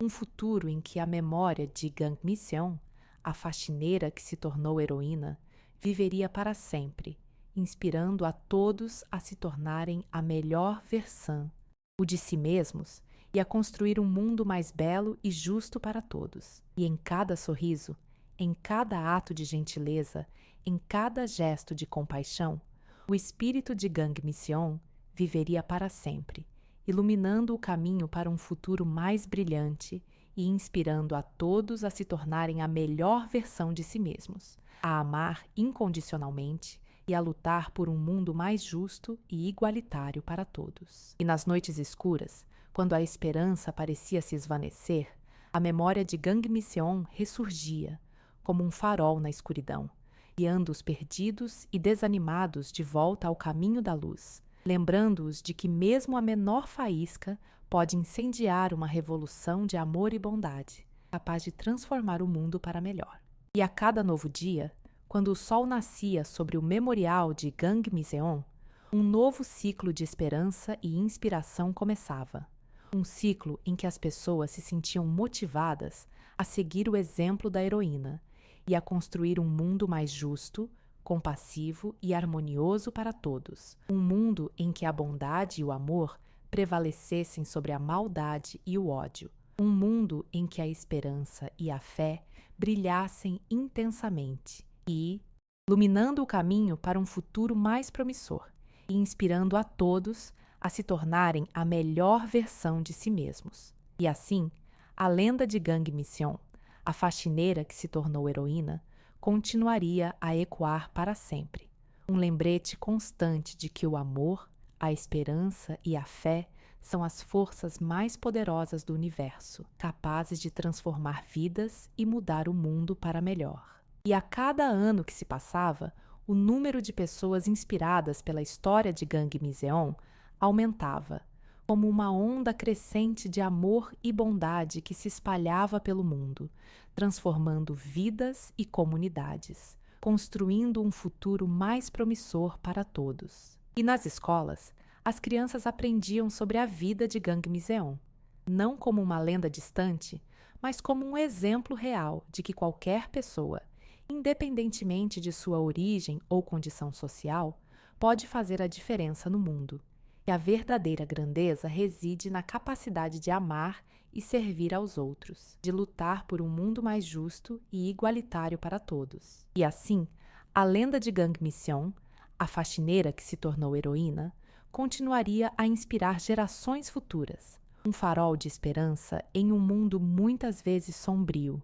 Um futuro em que a memória de Gang Mission, a faxineira que se tornou heroína, viveria para sempre, inspirando a todos a se tornarem a melhor versão, o de si mesmos, e a construir um mundo mais belo e justo para todos. E em cada sorriso, em cada ato de gentileza, em cada gesto de compaixão, o espírito de Gang Mission viveria para sempre, iluminando o caminho para um futuro mais brilhante e inspirando a todos a se tornarem a melhor versão de si mesmos, a amar incondicionalmente e a lutar por um mundo mais justo e igualitário para todos. E nas noites escuras, quando a esperança parecia se esvanecer, a memória de Gang Mission ressurgia, como um farol na escuridão, guiando os perdidos e desanimados de volta ao caminho da luz, lembrando-os de que mesmo a menor faísca pode incendiar uma revolução de amor e bondade, capaz de transformar o mundo para melhor. E a cada novo dia, quando o sol nascia sobre o memorial de Gang Mission, um novo ciclo de esperança e inspiração começava. Um ciclo em que as pessoas se sentiam motivadas a seguir o exemplo da heroína e a construir um mundo mais justo, compassivo e harmonioso para todos. Um mundo em que a bondade e o amor prevalecessem sobre a maldade e o ódio. Um mundo em que a esperança e a fé brilhassem intensamente e, iluminando o caminho para um futuro mais promissor e inspirando a todos a se tornarem a melhor versão de si mesmos. E assim, a lenda de Gang Mission, a faxineira que se tornou heroína, continuaria a ecoar para sempre. Um lembrete constante de que o amor, a esperança e a fé são as forças mais poderosas do universo, capazes de transformar vidas e mudar o mundo para melhor. E a cada ano que se passava, o número de pessoas inspiradas pela história de Gang Mission aumentava, como uma onda crescente de amor e bondade que se espalhava pelo mundo, transformando vidas e comunidades, construindo um futuro mais promissor para todos. E nas escolas, as crianças aprendiam sobre a vida de Gang Mission, não como uma lenda distante, mas como um exemplo real de que qualquer pessoa, independentemente de sua origem ou condição social, pode fazer a diferença no mundo. Que a verdadeira grandeza reside na capacidade de amar e servir aos outros, de lutar por um mundo mais justo e igualitário para todos. E assim, a lenda de Gang Mission, a faxineira que se tornou heroína, continuaria a inspirar gerações futuras, um farol de esperança em um mundo muitas vezes sombrio,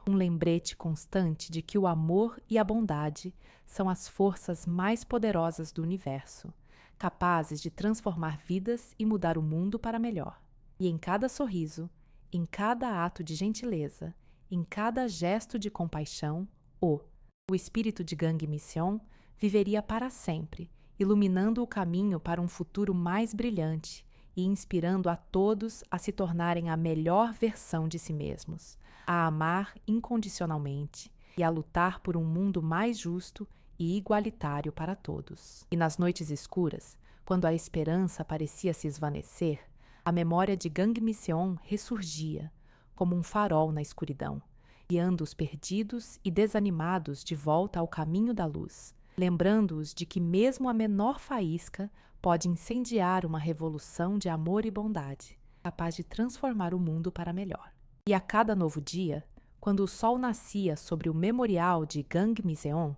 um lembrete constante de que o amor e a bondade são as forças mais poderosas do universo, capazes de transformar vidas e mudar o mundo para melhor. E em cada sorriso, em cada ato de gentileza, em cada gesto de compaixão, O espírito de Gang Mission viveria para sempre, iluminando o caminho para um futuro mais brilhante e inspirando a todos a se tornarem a melhor versão de si mesmos, a amar incondicionalmente e a lutar por um mundo mais justo e igualitário para todos. E nas noites escuras, quando a esperança parecia se esvanecer, a memória de Gang Mission ressurgia, como um farol na escuridão, guiando os perdidos e desanimados de volta ao caminho da luz, lembrando-os de que mesmo a menor faísca pode incendiar uma revolução de amor e bondade, capaz de transformar o mundo para melhor. E a cada novo dia, quando o sol nascia sobre o memorial de Gang Mission,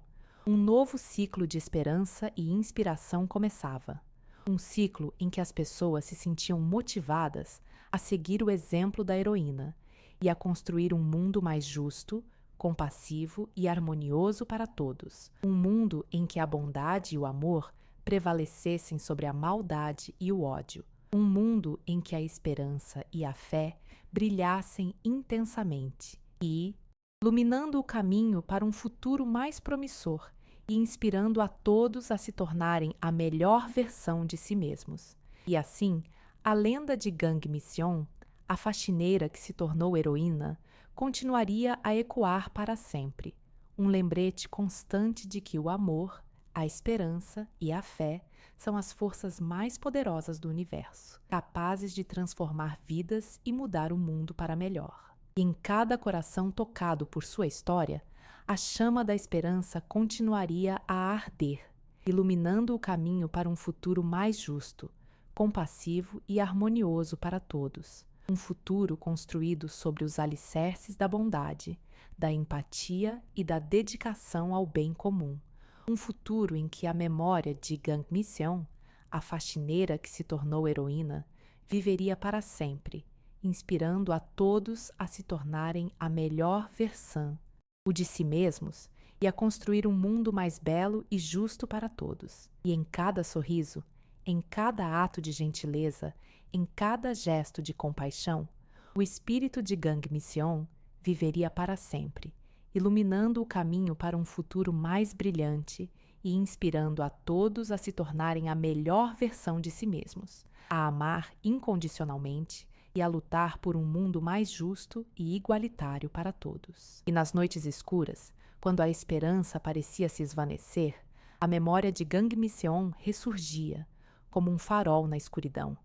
um novo ciclo de esperança e inspiração começava. Um ciclo em que as pessoas se sentiam motivadas a seguir o exemplo da heroína e a construir um mundo mais justo, compassivo e harmonioso para todos. Um mundo em que a bondade e o amor prevalecessem sobre a maldade e o ódio. Um mundo em que a esperança e a fé brilhassem intensamente e, iluminando o caminho para um futuro mais promissor e inspirando a todos a se tornarem a melhor versão de si mesmos. E assim, a lenda de Gang Mission, a faxineira que se tornou heroína, continuaria a ecoar para sempre, um lembrete constante de que o amor, a esperança e a fé são as forças mais poderosas do universo, capazes de transformar vidas e mudar o mundo para melhor. E em cada coração tocado por sua história, a chama da esperança continuaria a arder, iluminando o caminho para um futuro mais justo, compassivo e harmonioso para todos. Um futuro construído sobre os alicerces da bondade, da empatia e da dedicação ao bem comum. Um futuro em que a memória de Gang Mission, a faxineira que se tornou heroína, viveria para sempre, inspirando a todos a se tornarem a melhor versão, o de si mesmos, e a construir um mundo mais belo e justo para todos. E em cada sorriso, em cada ato de gentileza, em cada gesto de compaixão, o espírito de Gang Mission viveria para sempre, iluminando o caminho para um futuro mais brilhante e inspirando a todos a se tornarem a melhor versão de si mesmos, a amar incondicionalmente e a lutar por um mundo mais justo e igualitário para todos. E nas noites escuras, quando a esperança parecia se esvanecer, a memória de Gang Mission ressurgia, como um farol na escuridão,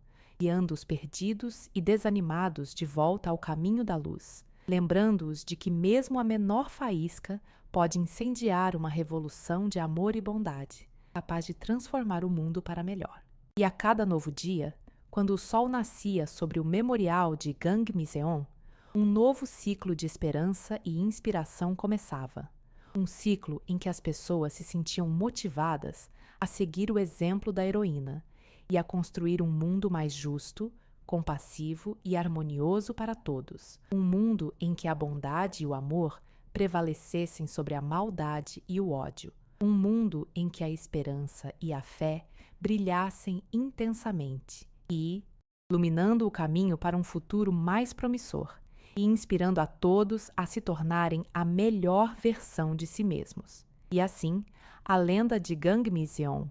guiando os perdidos e desanimados de volta ao caminho da luz, lembrando-os de que mesmo a menor faísca pode incendiar uma revolução de amor e bondade, capaz de transformar o mundo para melhor. E a cada novo dia, quando o sol nascia sobre o memorial de Gang Mission, um novo ciclo de esperança e inspiração começava. Um ciclo em que as pessoas se sentiam motivadas a seguir o exemplo da heroína e a construir um mundo mais justo, compassivo e harmonioso para todos. Um mundo em que a bondade e o amor prevalecessem sobre a maldade e o ódio. Um mundo em que a esperança e a fé brilhassem intensamente e, iluminando o caminho para um futuro mais promissor e inspirando a todos a se tornarem a melhor versão de si mesmos. E assim, a lenda de Gang Mission,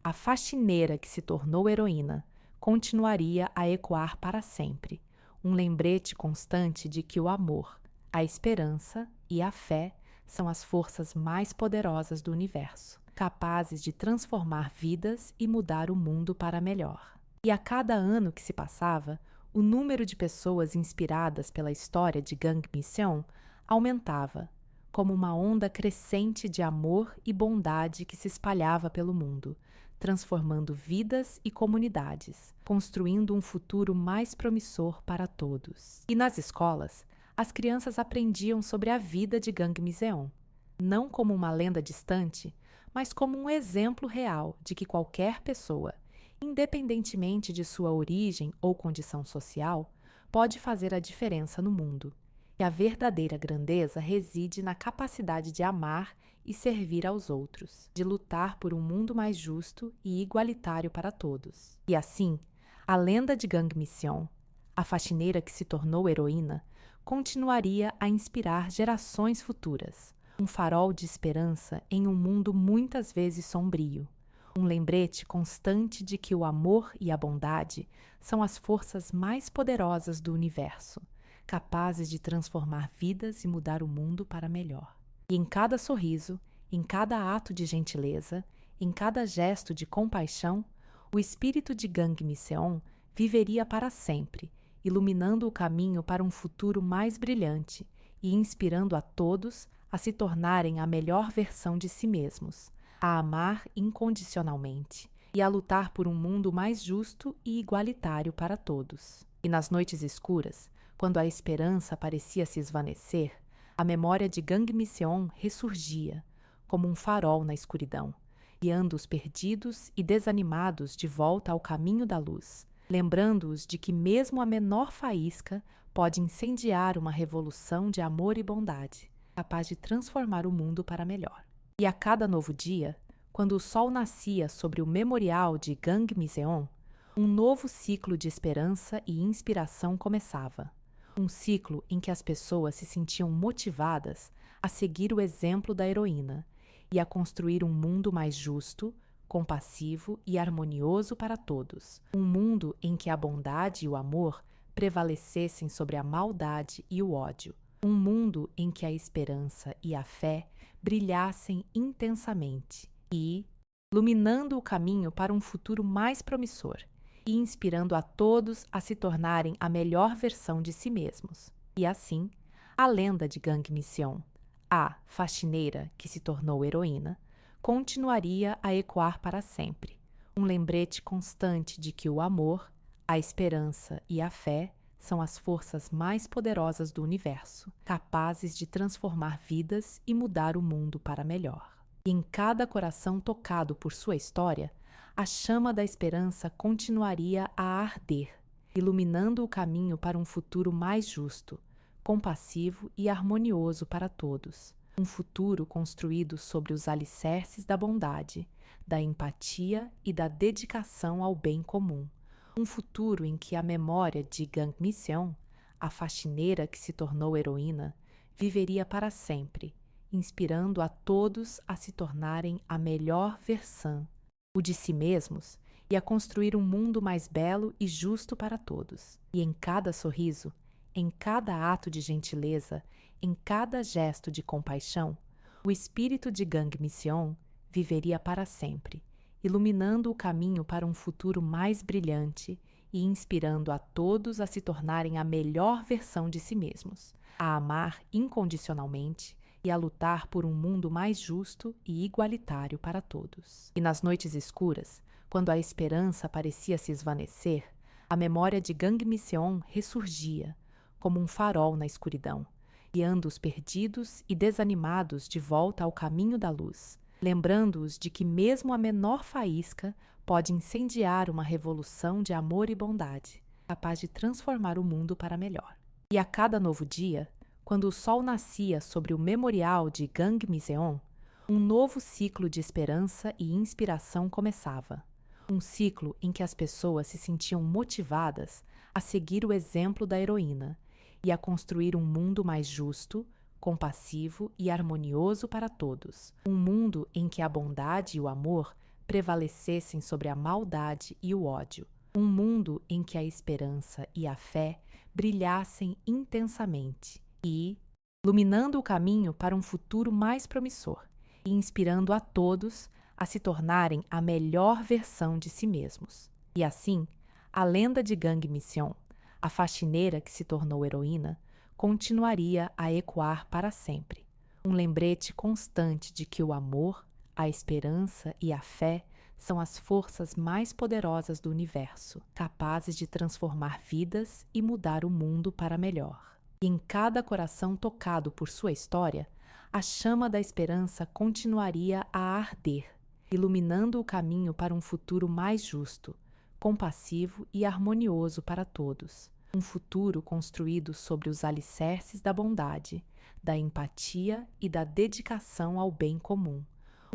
a faxineira que se tornou heroína, continuaria a ecoar para sempre, um lembrete constante de que o amor, a esperança e a fé são as forças mais poderosas do universo, capazes de transformar vidas e mudar o mundo para melhor. E a cada ano que se passava, o número de pessoas inspiradas pela história de Gang Mission aumentava, como uma onda crescente de amor e bondade que se espalhava pelo mundo, transformando vidas e comunidades, construindo um futuro mais promissor para todos. E nas escolas, as crianças aprendiam sobre a vida de Gang Mission, não como uma lenda distante, mas como um exemplo real de que qualquer pessoa, independentemente de sua origem ou condição social, pode fazer a diferença no mundo. E a verdadeira grandeza reside na capacidade de amar e servir aos outros, de lutar por um mundo mais justo e igualitário para todos. E assim, a lenda de Gang Mission, a faxineira que se tornou heroína, continuaria a inspirar gerações futuras, um farol de esperança em um mundo muitas vezes sombrio, um lembrete constante de que o amor e a bondade são as forças mais poderosas do universo, capazes de transformar vidas e mudar o mundo para melhor. E em cada sorriso, em cada ato de gentileza, em cada gesto de compaixão, o espírito de Gang Misseon viveria para sempre, iluminando o caminho para um futuro mais brilhante e inspirando a todos a se tornarem a melhor versão de si mesmos, a amar incondicionalmente e a lutar por um mundo mais justo e igualitário para todos. E nas noites escuras, quando a esperança parecia se esvanecer, a memória de Gang Misseon ressurgia, como um farol na escuridão, guiando os perdidos e desanimados de volta ao caminho da luz, lembrando-os de que mesmo a menor faísca pode incendiar uma revolução de amor e bondade, capaz de transformar o mundo para melhor. E a cada novo dia, quando o sol nascia sobre o memorial de Gang Misseon, um novo ciclo de esperança e inspiração começava. Um ciclo em que as pessoas se sentiam motivadas a seguir o exemplo da heroína e a construir um mundo mais justo, compassivo e harmonioso para todos. Um mundo em que a bondade e o amor prevalecessem sobre a maldade e o ódio. Um mundo em que a esperança e a fé brilhassem intensamente e, iluminando o caminho para um futuro mais promissor e inspirando a todos a se tornarem a melhor versão de si mesmos. E assim, a lenda de Gang Misseon, a faxineira que se tornou heroína, continuaria a ecoar para sempre, um lembrete constante de que o amor, a esperança e a fé são as forças mais poderosas do universo, capazes de transformar vidas e mudar o mundo para melhor. E em cada coração tocado por sua história, a chama da esperança continuaria a arder, iluminando o caminho para um futuro mais justo, compassivo e harmonioso para todos. Um futuro construído sobre os alicerces da bondade, da empatia e da dedicação ao bem comum. Um futuro em que a memória de Gang Misseon, a faxineira que se tornou heroína, viveria para sempre, inspirando a todos a se tornarem a melhor versão, o de si mesmos, e a construir um mundo mais belo e justo para todos. E em cada sorriso, em cada ato de gentileza, em cada gesto de compaixão, o espírito de Gang Misseon viveria para sempre, iluminando o caminho para um futuro mais brilhante e inspirando a todos a se tornarem a melhor versão de si mesmos, a amar incondicionalmente e a lutar por um mundo mais justo e igualitário para todos. E nas noites escuras, quando a esperança parecia se esvanecer, a memória de Gang Misseon ressurgia, como um farol na escuridão, guiando os perdidos e desanimados de volta ao caminho da luz, lembrando-os de que mesmo a menor faísca pode incendiar uma revolução de amor e bondade, capaz de transformar o mundo para melhor. E a cada novo dia, quando o sol nascia sobre o memorial de Gang Misseon, um novo ciclo de esperança e inspiração começava. Um ciclo em que as pessoas se sentiam motivadas a seguir o exemplo da heroína e a construir um mundo mais justo, compassivo e harmonioso para todos. Um mundo em que a bondade e o amor prevalecessem sobre a maldade e o ódio. Um mundo em que a esperança e a fé brilhassem intensamente e, iluminando o caminho para um futuro mais promissor e inspirando a todos a se tornarem a melhor versão de si mesmos. E assim, a lenda de Gang Misseon, a faxineira que se tornou heroína, continuaria a ecoar para sempre. Um lembrete constante de que o amor, a esperança e a fé são as forças mais poderosas do universo, capazes de transformar vidas e mudar o mundo para melhor. E em cada coração tocado por sua história, a chama da esperança continuaria a arder, iluminando o caminho para um futuro mais justo, compassivo e harmonioso para todos. Um futuro construído sobre os alicerces da bondade, da empatia e da dedicação ao bem comum.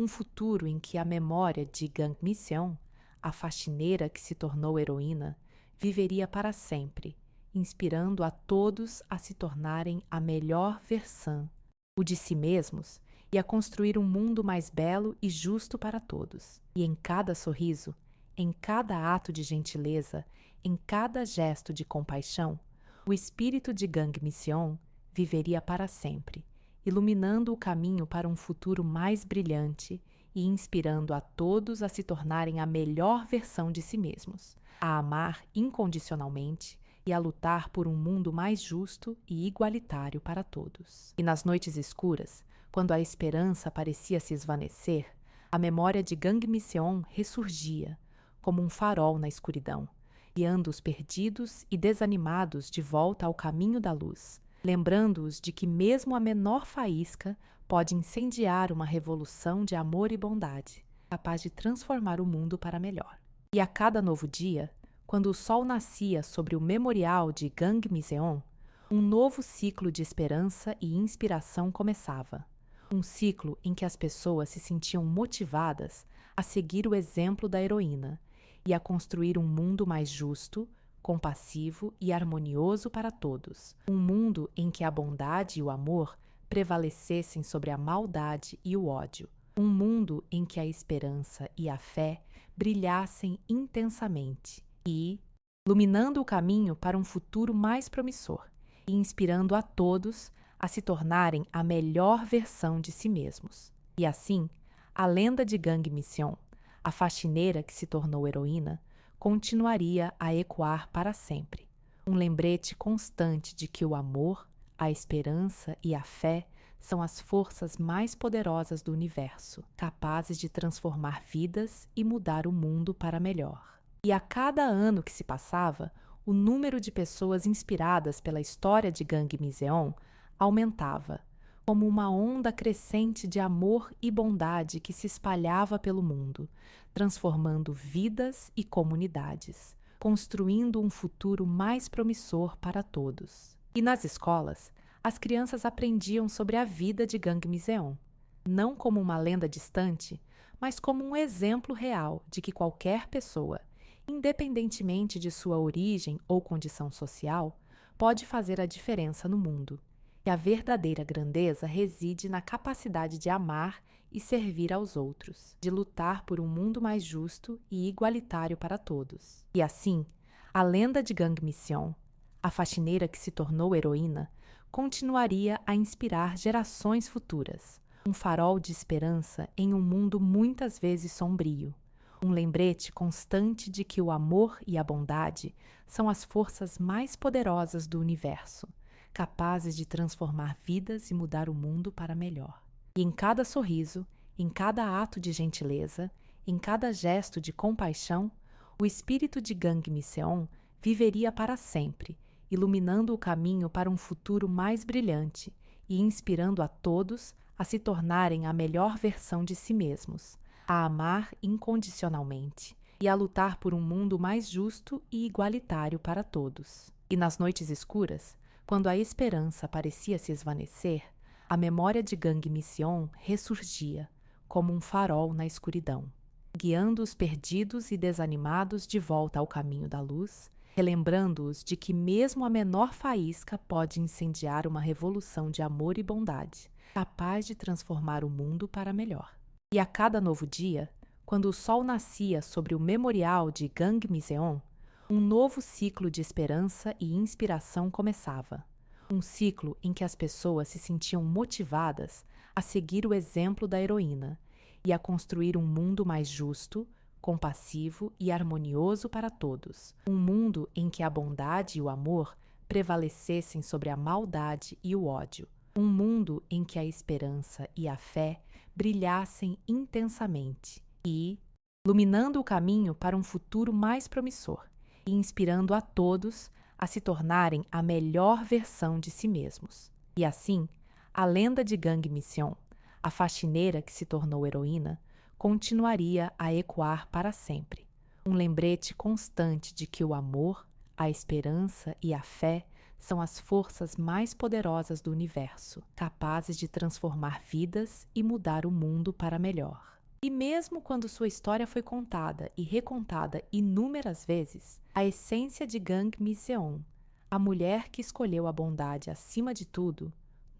Um futuro em que a memória de Gang Misseon, a faxineira que se tornou heroína, viveria para sempre, inspirando a todos a se tornarem a melhor versão, o de si mesmos, e a construir um mundo mais belo e justo para todos. E em cada sorriso, em cada ato de gentileza, em cada gesto de compaixão, o espírito de Gang Mission viveria para sempre, iluminando o caminho para um futuro mais brilhante e inspirando a todos a se tornarem a melhor versão de si mesmos, a amar incondicionalmente e a lutar por um mundo mais justo e igualitário para todos. E nas noites escuras, quando a esperança parecia se esvanecer, a memória de Gang Mission ressurgia, como um farol na escuridão, guiando os perdidos e desanimados de volta ao caminho da luz, lembrando-os de que mesmo a menor faísca pode incendiar uma revolução de amor e bondade, capaz de transformar o mundo para melhor. E a cada novo dia, quando o sol nascia sobre o memorial de Gang Mission, um novo ciclo de esperança e inspiração começava. Um ciclo em que as pessoas se sentiam motivadas a seguir o exemplo da heroína e a construir um mundo mais justo, compassivo e harmonioso para todos. Um mundo em que a bondade e o amor prevalecessem sobre a maldade e o ódio. Um mundo em que a esperança e a fé brilhassem intensamente e, iluminando o caminho para um futuro mais promissor e inspirando a todos a se tornarem a melhor versão de si mesmos. E assim, a lenda de Gang Mission, a faxineira que se tornou heroína, continuaria a ecoar para sempre. Um lembrete constante de que o amor, a esperança e a fé são as forças mais poderosas do universo, capazes de transformar vidas e mudar o mundo para melhor. E a cada ano que se passava, o número de pessoas inspiradas pela história de Gang Mission aumentava, como uma onda crescente de amor e bondade que se espalhava pelo mundo, transformando vidas e comunidades, construindo um futuro mais promissor para todos. E nas escolas, as crianças aprendiam sobre a vida de Gang Mission, não como uma lenda distante, mas como um exemplo real de que qualquer pessoa, independentemente de sua origem ou condição social, pode fazer a diferença no mundo. E a verdadeira grandeza reside na capacidade de amar e servir aos outros, de lutar por um mundo mais justo e igualitário para todos. E assim, a lenda de Gang Mission, a faxineira que se tornou heroína, continuaria a inspirar gerações futuras, um farol de esperança em um mundo muitas vezes sombrio, um lembrete constante de que o amor e a bondade são as forças mais poderosas do universo, capazes de transformar vidas e mudar o mundo para melhor. E em cada sorriso, em cada ato de gentileza, em cada gesto de compaixão, o espírito de Gang Mission viveria para sempre, iluminando o caminho para um futuro mais brilhante e inspirando a todos a se tornarem a melhor versão de si mesmos, a amar incondicionalmente e a lutar por um mundo mais justo e igualitário para todos. E nas noites escuras, quando a esperança parecia se esvanecer, a memória de Gang Mission ressurgia, como um farol na escuridão, guiando os perdidos e desanimados de volta ao caminho da luz, relembrando-os de que mesmo a menor faísca pode incendiar uma revolução de amor e bondade, capaz de transformar o mundo para melhor. E a cada novo dia, quando o sol nascia sobre o memorial de Gang Mission, um novo ciclo de esperança e inspiração começava. Um ciclo em que as pessoas se sentiam motivadas a seguir o exemplo da heroína e a construir um mundo mais justo, compassivo e harmonioso para todos. Um mundo em que a bondade e o amor prevalecessem sobre a maldade e o ódio. Um mundo em que a esperança e a fé brilhassem intensamente e, iluminando o caminho para um futuro mais promissor e inspirando a todos a se tornarem a melhor versão de si mesmos. E assim, a lenda de Gang Mission, a faxineira que se tornou heroína, continuaria a ecoar para sempre. Um lembrete constante de que o amor, a esperança e a fé são as forças mais poderosas do universo, capazes de transformar vidas e mudar o mundo para melhor. E mesmo quando sua história foi contada e recontada inúmeras vezes, a essência de Gang Mission, a mulher que escolheu a bondade acima de tudo,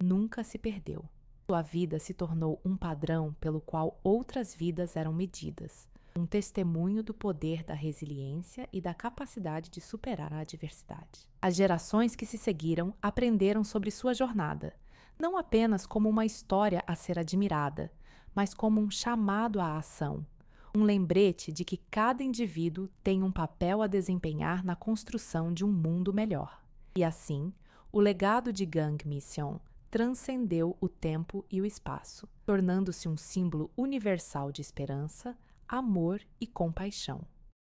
nunca se perdeu. Sua vida se tornou um padrão pelo qual outras vidas eram medidas, um testemunho do poder da resiliência e da capacidade de superar a adversidade. As gerações que se seguiram aprenderam sobre sua jornada, não apenas como uma história a ser admirada, mas como um chamado à ação, um lembrete de que cada indivíduo tem um papel a desempenhar na construção de um mundo melhor. E assim, o legado de Gang Mission transcendeu o tempo e o espaço, tornando-se um símbolo universal de esperança, amor e compaixão.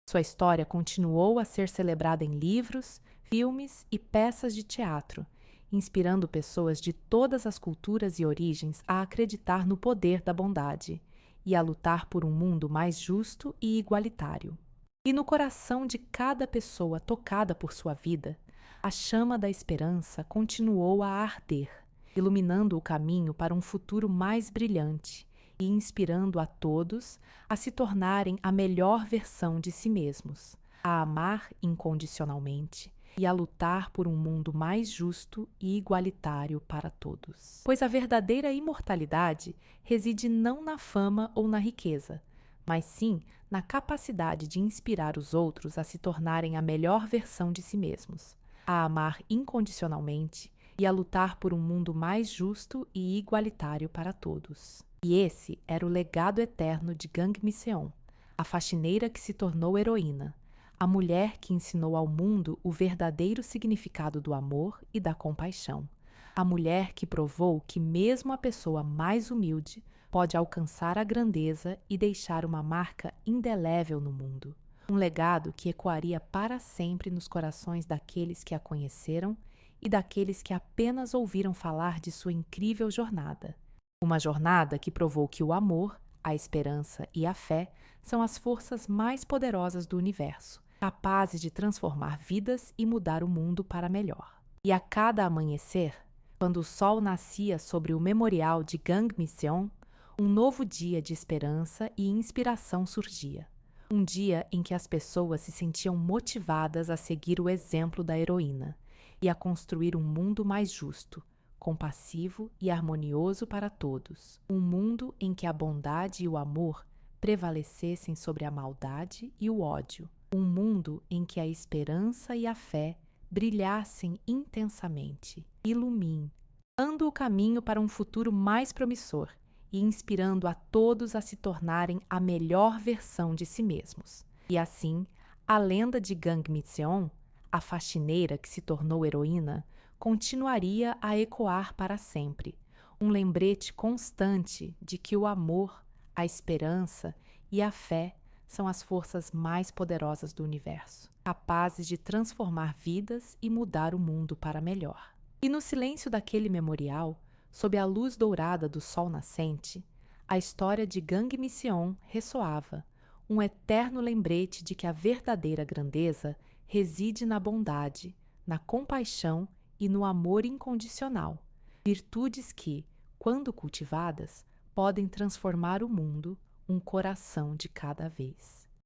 Sua história continuou a ser celebrada em livros, filmes e peças de teatro, inspirando pessoas de todas as culturas e origens a acreditar no poder da bondade e a lutar por um mundo mais justo e igualitário. E no coração de cada pessoa tocada por sua vida, a chama da esperança continuou a arder, iluminando o caminho para um futuro mais brilhante e inspirando a todos a se tornarem a melhor versão de si mesmos, a amar incondicionalmente e a lutar por um mundo mais justo e igualitário para todos. Pois a verdadeira imortalidade reside não na fama ou na riqueza, mas sim na capacidade de inspirar os outros a se tornarem a melhor versão de si mesmos, a amar incondicionalmente e a lutar por um mundo mais justo e igualitário para todos. E esse era o legado eterno de Gang Mission, a faxineira que se tornou heroína, a mulher que ensinou ao mundo o verdadeiro significado do amor e da compaixão, a mulher que provou que mesmo a pessoa mais humilde pode alcançar a grandeza e deixar uma marca indelével no mundo, um legado que ecoaria para sempre nos corações daqueles que a conheceram e daqueles que apenas ouviram falar de sua incrível jornada. Uma jornada que provou que o amor, a esperança e a fé são as forças mais poderosas do universo, capazes de transformar vidas e mudar o mundo para melhor. E a cada amanhecer, quando o sol nascia sobre o memorial de Gang Mission, um novo dia de esperança e inspiração surgia. Um dia em que as pessoas se sentiam motivadas a seguir o exemplo da heroína e a construir um mundo mais justo, compassivo e harmonioso para todos. Um mundo em que a bondade e o amor prevalecessem sobre a maldade e o ódio. Um mundo em que a esperança e a fé brilhassem intensamente. Ilumine, dando o caminho para um futuro mais promissor e inspirando a todos a se tornarem a melhor versão de si mesmos. E assim, a lenda de Gang Mission, a faxineira que se tornou heroína, continuaria a ecoar para sempre, um lembrete constante de que o amor, a esperança e a fé são as forças mais poderosas do universo, capazes de transformar vidas e mudar o mundo para melhor. E no silêncio daquele memorial, sob a luz dourada do sol nascente, a história de Gang Mission ressoava, um eterno lembrete de que a verdadeira grandeza reside na bondade, na compaixão e no amor incondicional, virtudes que, quando cultivadas, podem transformar o mundo um coração de cada vez.